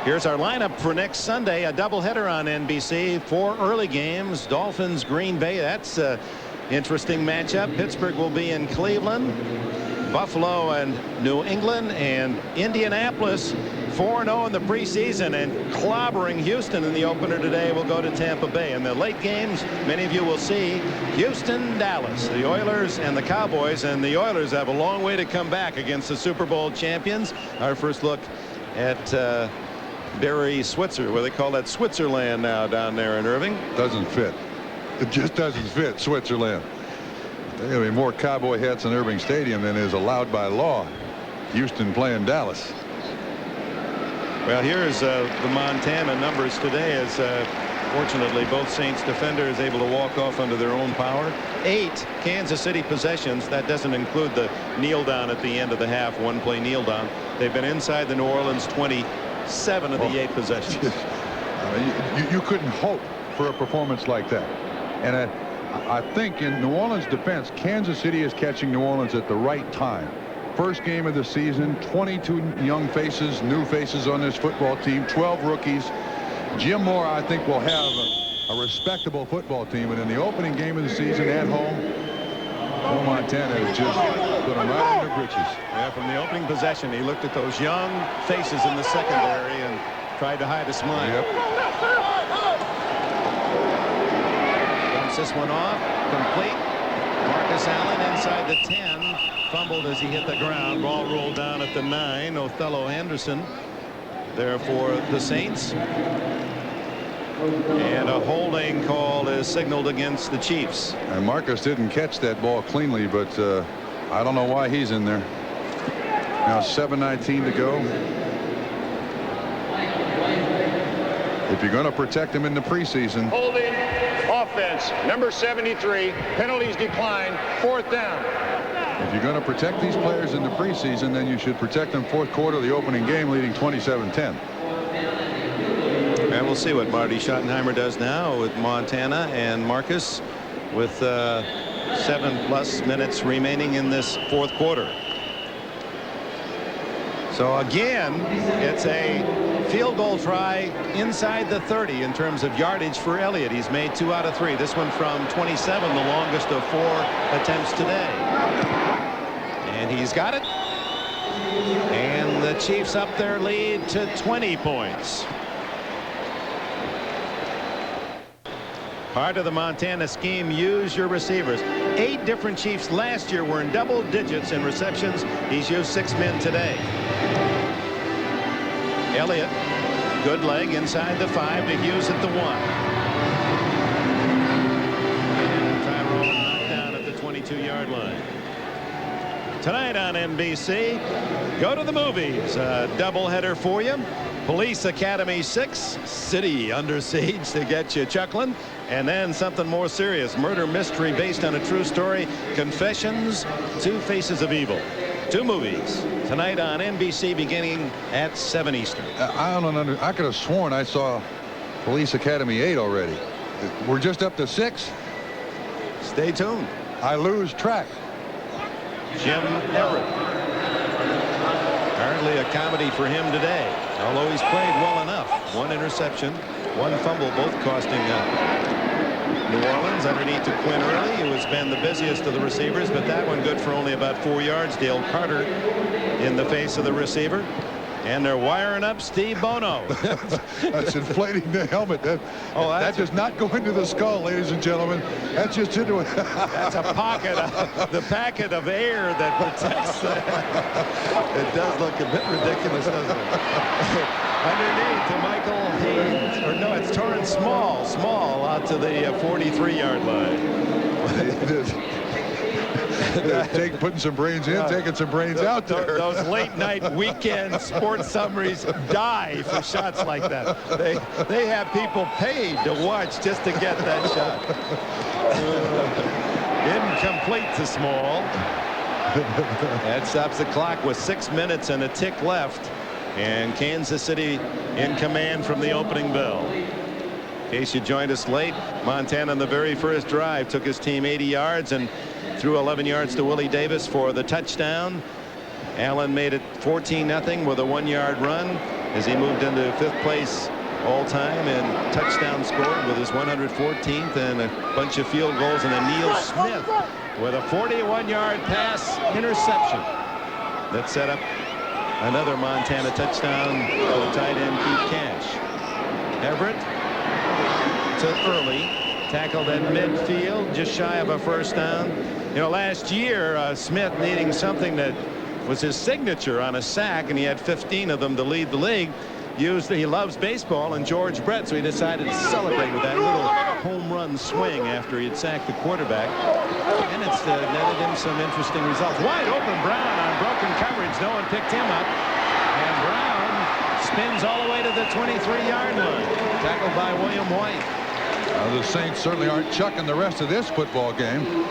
Here's our lineup for next Sunday, a doubleheader on NBC. 4 early games. Dolphins, Green Bay. That's an interesting matchup. Pittsburgh will be in Cleveland. Buffalo and New England, and Indianapolis 4-0 in the preseason and clobbering Houston in the opener today. Will go to Tampa Bay. In the late games, many of you will see Houston, Dallas, the Oilers and the Cowboys, and the Oilers have a long way to come back against the Super Bowl champions. Our first look at Barry Switzer, where they call that Switzerland now down there in Irving. Doesn't fit. It just doesn't fit Switzerland. There are going to be more cowboy hats in Irving Stadium than is allowed by law. Houston playing Dallas. Well, here's the Montana numbers today, as fortunately both Saints defenders able to walk off under their own power. 8 Kansas City possessions. That doesn't include the kneel down at the end of the half, 1 play kneel down. They've been inside the New Orleans 27 of the 8 possessions. You couldn't hope for a performance like that. And I think in New Orleans defense, Kansas City is catching New Orleans at the right time. First game of the season, 22 young faces, new faces on this football team, 12 rookies. Jim Moore, I think, will have a respectable football team. And in the opening game of the season at home, oh my Montana has just put him right in their britches. Yeah, from the opening possession, he looked at those young faces in the secondary and tried to hide a smile. Yep. Dumps this one off, complete. Marcus Allen inside the 10, fumbled as he hit the ground. Ball rolled down at the 9. Othello Anderson there for the Saints. And a holding call is signaled against the Chiefs. And Marcus didn't catch that ball cleanly, but I don't know why he's in there. Now 7:19 to go. If you're going to protect him in the preseason. Holding offense, number 73. Penalties decline. 4th down. If you're going to protect these players in the preseason, then you should protect them 4th quarter of the opening game, leading 27-10. And we'll see what Marty Schottenheimer does now with Montana and Marcus with 7+ minutes remaining in this 4th quarter. So again, it's a field goal try inside the 30 in terms of yardage for Elliott. He's made 2 out of 3. This one from 27, the longest of 4 attempts today. And he's got it. And the Chiefs up their lead to 20 points. Part of the Montana scheme, use your receivers. 8 different Chiefs last year were in double digits in receptions. He's used 6 men today. Elliott, good leg inside the 5 to Hughes at the 1. And Tyrone knocked down at the 22-yard line. Tonight on NBC, go to the movies. A doubleheader for you. Police Academy 6, City Under Siege to get you chuckling. And then something more serious, murder mystery based on a true story, Confessions, 2 Faces of Evil. 2 movies tonight on NBC beginning at 7 Eastern. I could have sworn I saw Police Academy 8 already. We're just up to 6. Stay tuned. I lose track. Jim Everett. Apparently a comedy for him today, although he's played well enough. 1 interception, 1 fumble, both costing New Orleans underneath to Quinn Early, who has been the busiest of the receivers, but that one good for only about 4 yards. Dale Carter in the face of the receiver. And they're wiring up Steve Bono. That's inflating the helmet. That does not go into the skull, ladies and gentlemen. That's just into it. That's a pocket, the packet of air that protects that. It does look a bit ridiculous, doesn't it? Underneath to Michael Haynes, or no, it's Torrance Small out to the 43-yard line. Putting some brains in, taking some brains out there. Those late night weekend sports summaries die for shots like that. They have people paid to watch just to get that shot. Incomplete to Small. That stops the clock with 6 minutes and a tick left. And Kansas City in command from the opening bell. In case you joined us late, Montana in the very first drive took his team 80 yards and threw 11 yards to Willie Davis for the touchdown. Allen made it 14-0 with a 1-yard run as he moved into 5th place all time and touchdown scored with his 114th and a bunch of field goals. And then Neil Smith with a 41-yard pass interception that set up another Montana touchdown for the tight end Keith Cash. Everett to Early, tackled at midfield, just shy of a first down. You know, last year Smith needing something that was his signature on a sack, and he had 15 of them to lead the league. He loves baseball and George Brett, so he decided to celebrate with that little home run swing after he had sacked the quarterback. And it's netted him some interesting results. Wide open Brown on broken coverage. No one picked him up. And Brown spins all the way to the 23-yard line. Tackled by William White. The Saints certainly aren't chucking the rest of this football game.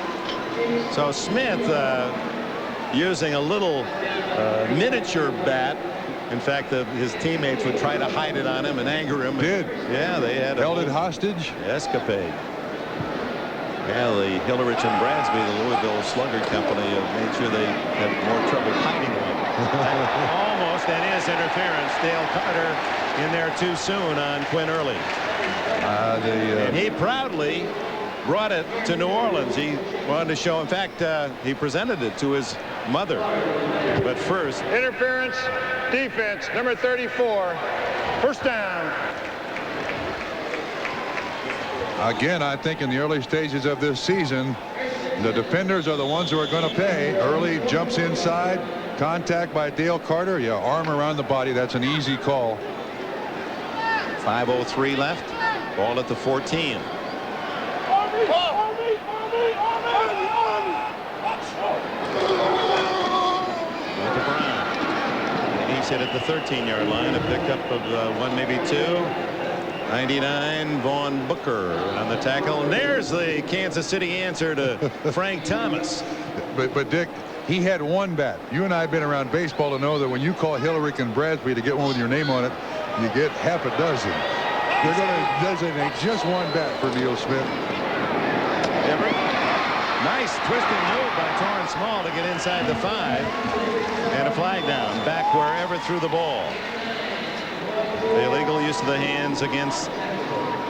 So Smith using a little miniature bat. In fact, his teammates would try to hide it on him and anger him. Yeah, they had held it hostage. Escapade. Yeah, the Hillerich and Bradsby, the Louisville Slugger Company, made sure they had more trouble hiding one. Almost, and his interference. Dale Carter in there too soon on Quinn Early. And he proudly brought it to New Orleans. He wanted to show, in fact, he presented it to his mother. But first, Interference, defense, number 34, first down. Again, I think in the early stages of this season, the defenders are the ones who are going to pay. Early jumps inside, contact by Dale Carter. Yeah, arm around the body. That's an easy call. 5:03 left. Ball at the 14. To Brown. He's hit at the 13-yard line. A pickup of one, maybe two. 99, Vaughn Booker on the tackle. And there's the Kansas City answer to Frank Thomas. But Dick, he had one bat. You and I have been around baseball to know that when you call Hillary and Bradbury to get one with your name on it, you get half a dozen. They're going to designate just one bat for Neil Smith. Everett. Nice twisting move by Torrance Small to get inside the 5. And a flag down. Back where Everett threw the ball. The illegal use of the hands against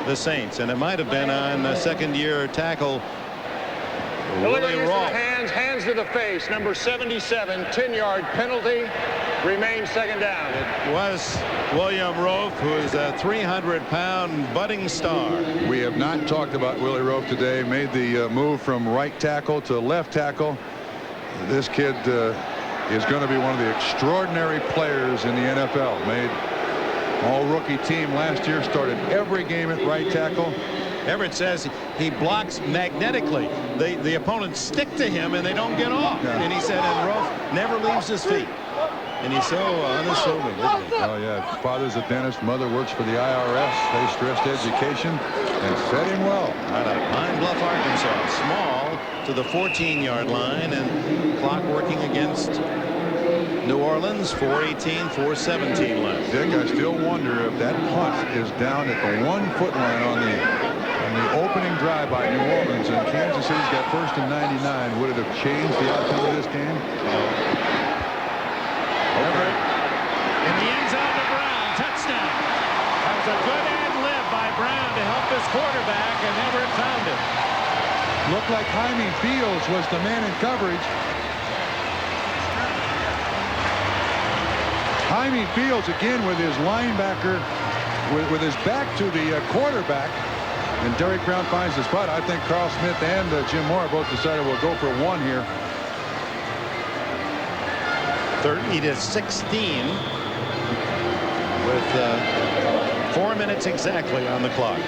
the Saints, and it might have been on the second-year tackle. Willie Rolfe. Hands to the face, number 77, 10-yard penalty, remains second down. It was William Rolfe, who is a 300-pound budding star. We have not talked about Willie Rolfe today. Made the move from right tackle to left tackle. This kid is going to be one of the extraordinary players in the NFL. Made all-rookie team last year, started every game at right tackle. Everett says he blocks magnetically. The opponents stick to him and they don't get off. Yeah. And he said, and Rolfe never leaves his feet. And he's so unassuming, isn't he? Oh, yeah. Father's a dentist. Mother works for the IRS. They stressed education and fed him well. Out of Pine Bluff, Arkansas. Small to the 14-yard line, and clock working against New Orleans. 4:18, 4:17 left. Dick, I still wonder if that punt is down at the 1-foot line on the opening drive by New Orleans, and Kansas City's got first and 99. Would it have changed the outcome of this game? Everett in the end zone to Brown. Touchdown. That was a good ad-lib by Brown to help his quarterback, and Everett found it. Looked like Jaime Fields was the man in coverage. Jaime Fields again with his linebacker with his back to the quarterback, and Derek Brown finds the spot. I think Carl Smith and Jim Moore both decided we'll go for one here. 30-16 with 4 minutes exactly on the clock.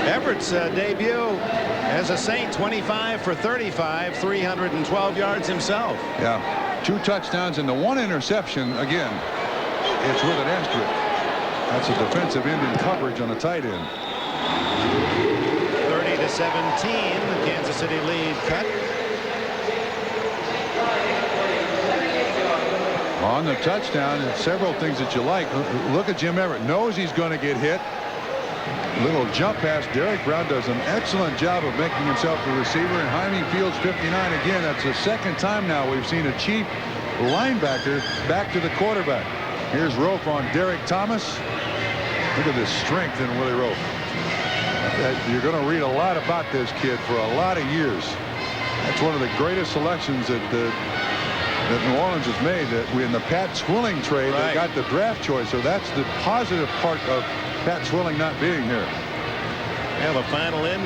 Everett's debut as a Saint, 25 for 35, 312 yards himself. Yeah, 2 touchdowns and the 1 interception. Again, it's with an asterisk. That's a defensive end in coverage on a tight end. 30-17, the Kansas City lead cut. On the touchdown, and several things that you like. Look at Jim Everett. Knows he's going to get hit. Little jump pass. Derek Brown does an excellent job of making himself the receiver. And Jaime Fields, 59 again. That's the second time now we've seen a Chief linebacker back to the quarterback. Here's Rolfe on Derek Thomas. Look at this strength in Willie Rolfe. You're going to read a lot about this kid for a lot of years. That's one of the greatest selections that New Orleans has made. That in the Pat Swilling trade, They got the draft choice. So that's the positive part of Pat Swilling not being here. Yeah, the final in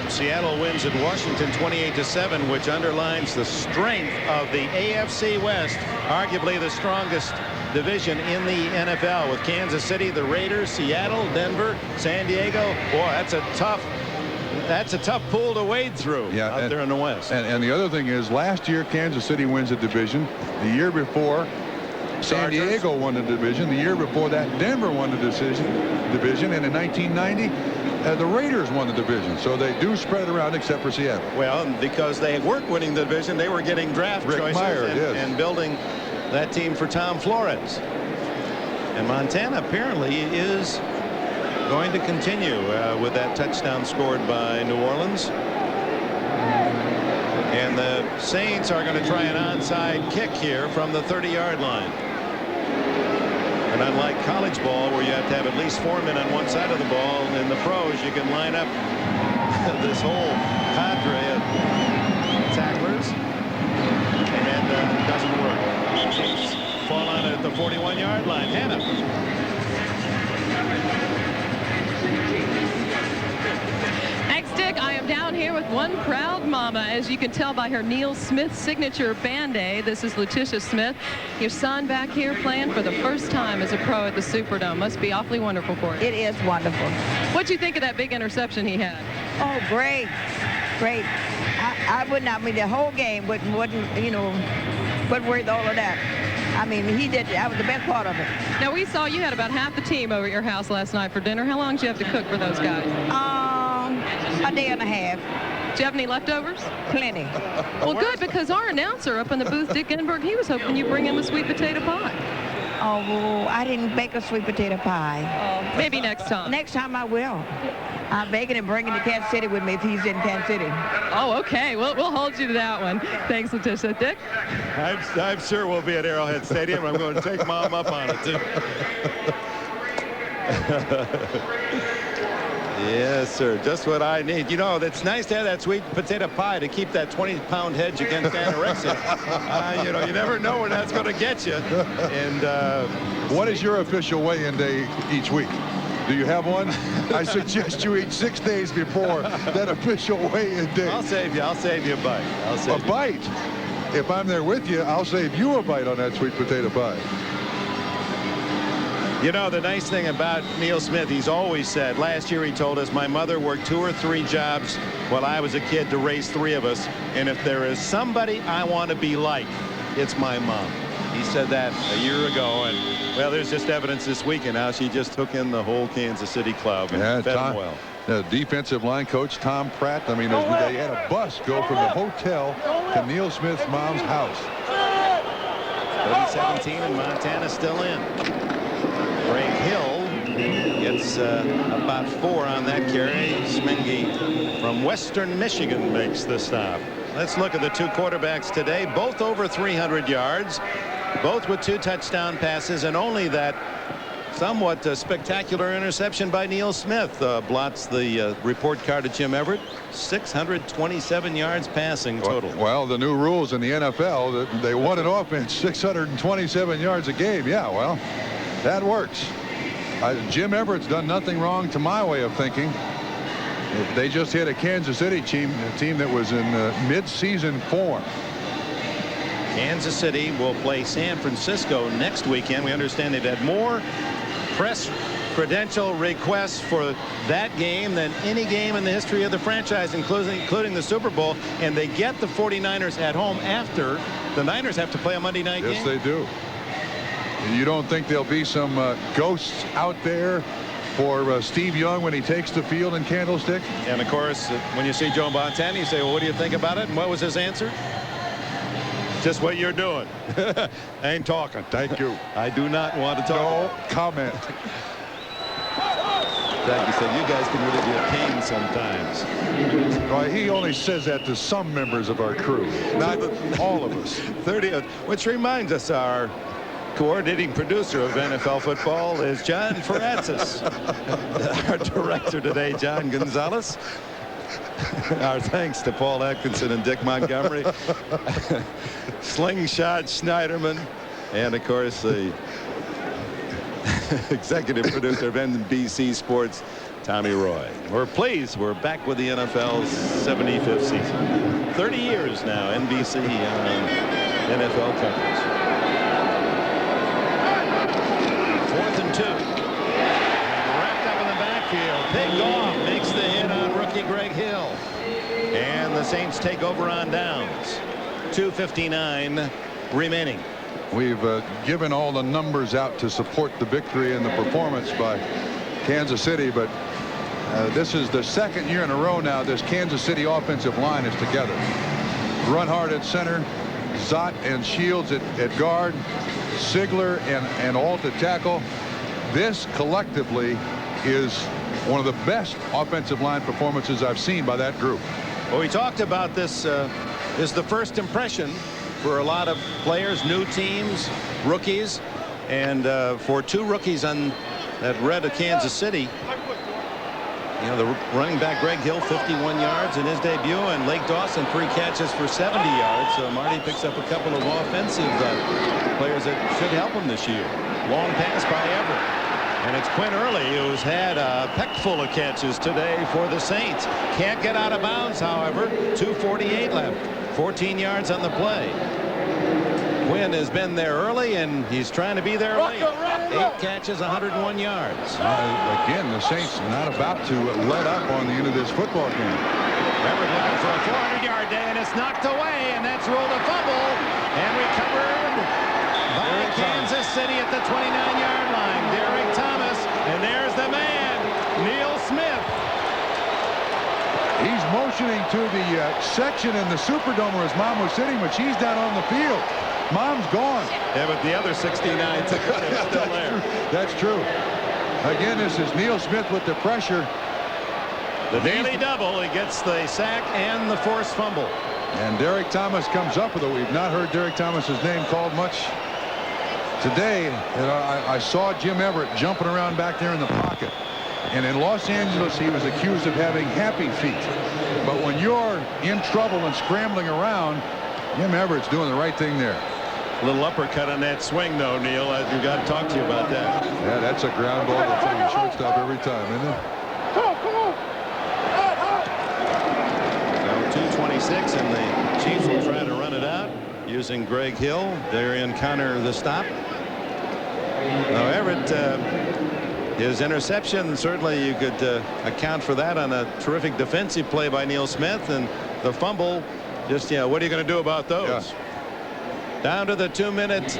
Seattle wins at Washington 28-7, which underlines the strength of the AFC West, arguably the strongest division in the NFL, with Kansas City, the Raiders, Seattle, Denver, San Diego. Boy, that's a tough pool to wade through out there in the West. And the other thing is, last year Kansas City wins a division. The year before, San Diego won the division. The year before that, Denver won the division. And in 1990, the Raiders won the division. So they do spread it around, except for Seattle. Well, because they weren't winning the division, they were getting draft choices and building that team for Tom Flores. And Montana apparently is going to continue with that touchdown scored by New Orleans. And the Saints are going to try an onside kick here from the 30-yard line. And unlike college ball, where you have to have at least 4 men on one side of the ball, in the pros you can line up this whole cadre of tacklers, and it doesn't work. Chiefs fall on it at the 41-yard line. Hannah. Thanks, Dick. I am down here with one proud mama, as you can tell by her Neil Smith signature Band-Aid. This is Letitia Smith. Your son back here playing for the first time as a pro at the Superdome. Must be awfully wonderful for you. It is wonderful. What'd you think of that big interception he had? Oh, great. Great. I would not, the whole game wouldn't worth all of that. I mean, he did. That was the best part of it. Now, we saw you had about half the team over at your house last night for dinner. How long did you have to cook for those guys? A day and a half. Do you have any leftovers? Plenty. Well, good, because our announcer up in the booth, Dick Enberg, he was hoping you'd bring him a sweet potato pie. Oh, I didn't bake a sweet potato pie. Maybe next time. Next time I will. I'm baking and bringing to Kansas City with me if he's in Kansas City. Oh, okay. We'll hold you to that one. Thanks, Letitia. Dick? I'm sure we'll be at Arrowhead Stadium. I'm going to take Mom up on it, too. Yes, sir. Just what I need. You know, it's nice to have that sweet potato pie to keep that 20-pound hedge against anorexia. You know, you never know where that's going to get you. And what is your official weigh-in day each week? Do you have one? I suggest you eat 6 days before that official weigh-in day. I'll save you a bite. A bite? If I'm there with you, I'll save you a bite on that sweet potato pie. You know, the nice thing about Neil Smith, he's always said, last year he told us, my mother worked 2 or 3 jobs while I was a kid to raise 3 of us. And if there is somebody I want to be like, it's my mom. He said that a year ago. And, well, there's just evidence this weekend how she just took in the whole Kansas City club and fed them well. The defensive line coach, Tom Pratt, I mean, they had a bus go from the hotel to Neil Smith's mom's house. 30-17 and Montana still in. Greg Hill gets about 4 on that carry. Smingy from Western Michigan makes the stop. Let's look at the 2 quarterbacks today, both over 300 yards, both with 2 touchdown passes, and only that somewhat spectacular interception by Neil Smith blots the report card of Jim Everett. 627 yards passing total. Well, the new rules in the NFL, they want an offense 627 yards a game. Yeah, well, that works. Jim Everett's done nothing wrong to my way of thinking. They just hit a Kansas City team, a team that was in mid-season form. Kansas City will play San Francisco next weekend. We understand they've had more press credential requests for that game than any game in the history of the franchise, including the Super Bowl. And they get the 49ers at home after the Niners have to play a Monday night game. Yes, they do. You don't think there'll be some ghosts out there for Steve Young when he takes the field in Candlestick? And of course, when you see Joe Montana, you say, well, what do you think about it? And what was his answer? Just what you're doing. I ain't talking. Thank you. I do not want to talk. No comment. He said, you guys can really be a pain sometimes. Well, he only says that to some members of our crew, not all of us. 30th, which reminds us, our coordinating producer of NFL football is John Ferratzis. Our director today, John Gonzalez. Our thanks to Paul Atkinson and Dick Montgomery. Slingshot Schneiderman. And, of course, the executive producer of NBC Sports, Tommy Roy. We're pleased we're back with the NFL's 75th season. 30 years now, NBC NFL coverage. 4th and 2. Wrapped up in the backfield. Picked off. Makes the hit on rookie Greg Hill. And the Saints take over on downs. 2:59 remaining. We've given all the numbers out to support the victory and the performance by Kansas City, but this is the 2nd year in a row now this Kansas City offensive line is together. Runhard at center, Zott and Shields at guard, Sigler and Alt at tackle. This collectively is one of the best offensive line performances I've seen by that group. Well, we talked about this is the first impression for a lot of players, new teams, rookies, and for 2 rookies on that red of Kansas City, You know, the running back Greg Hill 51 yards in his debut, and Lake Dawson 3 catches for 70 yards. So Marty picks up a couple of offensive players that should help him this year. Long pass by Everett. And it's Quinn Early who's had a peck full of catches today for the Saints. Can't get out of bounds, however. 2:48 left. 14 yards on the play. Quinn has been there early, and he's trying to be there late. 8 catches, 101 yards. Again, the Saints not about to let up on the end of this football game. Everett looking for a 400-yard day, and it's knocked away, and that's ruled a fumble, and recovered by Kansas City at the 29-yard line. Derek Thomas, and there's the man, Neil Smith. He's motioning to the section in the Superdome where his mom was sitting, but she's down on the field. Mom's gone. Yeah, but the other 69 took it. It's still there. That's true. Again, this is Neil Smith with the pressure. The daily double. He gets the sack and the forced fumble. And Derek Thomas comes up with it. We've not heard Derek Thomas's name called much today. And I saw Jim Everett jumping around back there in the pocket. And in Los Angeles, he was accused of having happy feet. But when you're in trouble and scrambling around, Jim Everett's doing the right thing there. A little uppercut on that swing, though, Neil. We've got to talk to you about that. Yeah, that's a ground ball to find shortstop every time, isn't it? So 2:26, and the Chiefs will try to run it out using Greg Hill. Darian Connor the stop. Now Everett, his interception, certainly you could account for that on a terrific defensive play by Neil Smith, and the fumble, just, yeah, what are you going to do about those? Yeah. Down to the 2-minute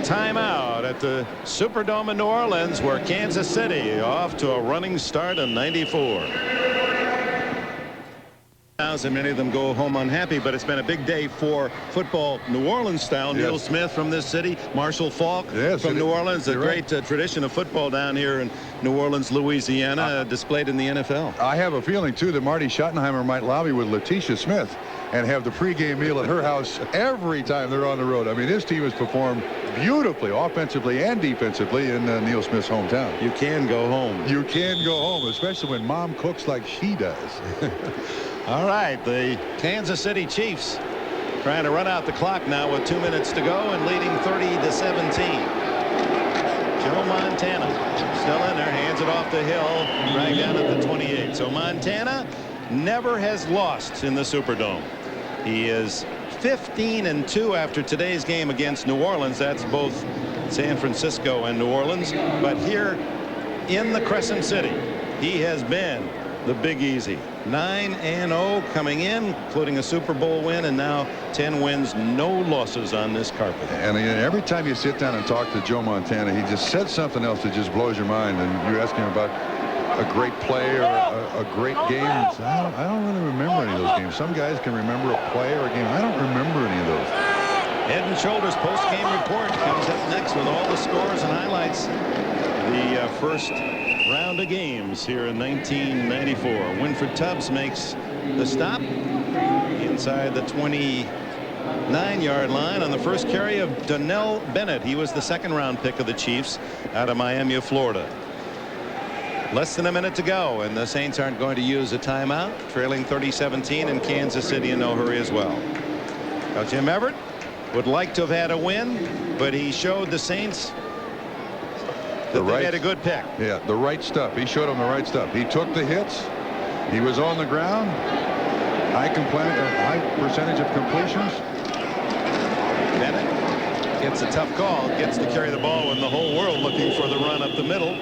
timeout at the Superdome in New Orleans, where Kansas City off to a running start in '94. Many of them go home unhappy, but it's been a big day for football New Orleans style. Yes. Neil Smith from this city, Marshall Faulk from New Orleans, a great tradition of football down here in New Orleans, Louisiana, displayed in the NFL. I have a feeling too that Marty Schottenheimer might lobby with Letitia Smith and have the pregame meal at her house every time they're on the road. I mean, this team has performed beautifully offensively and defensively in Neil Smith's hometown. You can go home. You can go home, especially when mom cooks like she does. All right, the Kansas City Chiefs trying to run out the clock now with 2 minutes to go and leading 30-17. Joe Montana still in there, hands it off the hill, right down at the 28. So Montana never has lost in the Superdome. He is 15-2 after today's game against New Orleans. That's both San Francisco and New Orleans. But here in the Crescent City, he has been the Big Easy. 9-0 coming in, including a Super Bowl win, and now 10 wins, no losses on this carpet. And every time you sit down and talk to Joe Montana, he just said something else that just blows your mind. And you ask him about a great play or a great game. I don't really remember any of those games. Some guys can remember a play or a game. I don't remember any of those. Head and Shoulders post-game report comes up next with all the scores and highlights. The first round of games here in 1994. Winfred Tubbs makes the stop inside the 29-yard line on the first carry of Donnell Bennett. He was the second-round pick of the Chiefs out of Miami, Florida. Less than a minute to go, and the Saints aren't going to use a timeout, trailing 30-17, and Kansas City in no hurry as well. Now, Jim Everett would like to have had a win, but he showed the Saints that they had a good pick. Yeah, the right stuff. He showed them the right stuff. He took the hits. He was on the ground. High percentage of completions. Bennett gets a tough call. Gets to carry the ball when the whole world looking for the run up the middle.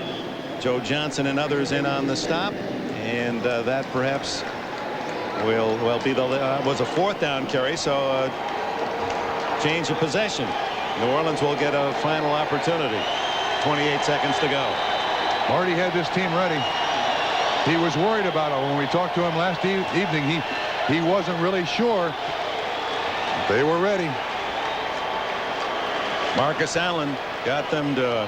Joe Johnson and others in on the stop, and that perhaps will be the was a fourth down carry. So change of possession. New Orleans will get a final opportunity. 28 seconds to go. Marty had this team ready. He was worried about it when we talked to him last evening. He wasn't really sure. They were ready. Marcus Allen got them to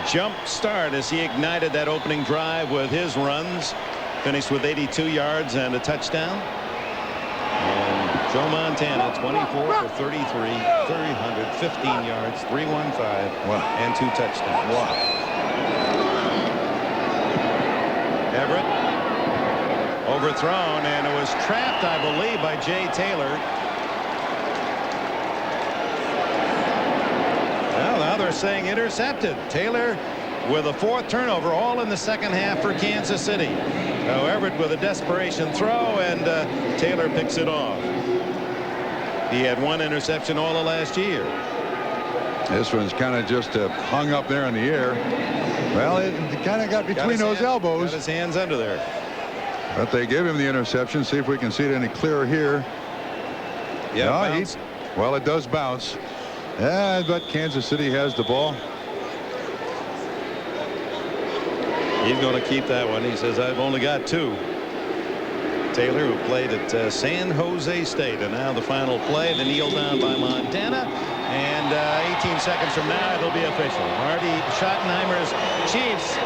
jump start as he ignited that opening drive with his runs. Finished with 82 yards and a touchdown. And Joe Montana, 24 for 33, 315 yards, 315, and 2 touchdowns. Wow. Everett overthrown, and it was trapped, I believe, by Jay Taylor. Well, now they're saying intercepted. Taylor with a 4th turnover, all in the second half for Kansas City. Now Everett with a desperation throw, and Taylor picks it off. He had 1 interception all of last year. This one's kind of just hung up there in the air. Well, it kind of got between those elbows. Got his hands under there. But they gave him the interception. See if we can see it any clearer here. Yeah, no, well, it does bounce. Yeah, but Kansas City has the ball. He's going to keep that one. He says, I've only got 2. Taylor, who played at San Jose State, and now the final play, the kneel down by Montana, and 18 seconds from now it'll be official. Marty Schottenheimer's Chiefs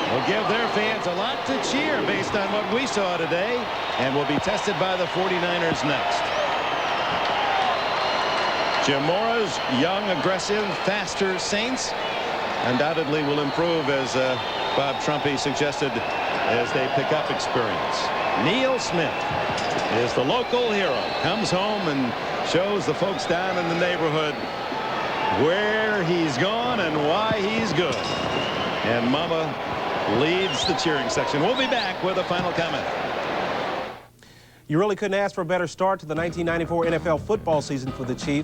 will give their fans a lot to cheer based on what we saw today, and will be tested by the 49ers next. Jim Mora's young, aggressive, faster Saints undoubtedly will improve, as Bob Trumpy suggested, as they pick up experience. Neil Smith is the local hero. Comes home and shows the folks down in the neighborhood where he's gone and why he's good. And Mama leads the cheering section. We'll be back with a final comment. You really couldn't ask for a better start to the 1994 NFL football season for the Chiefs.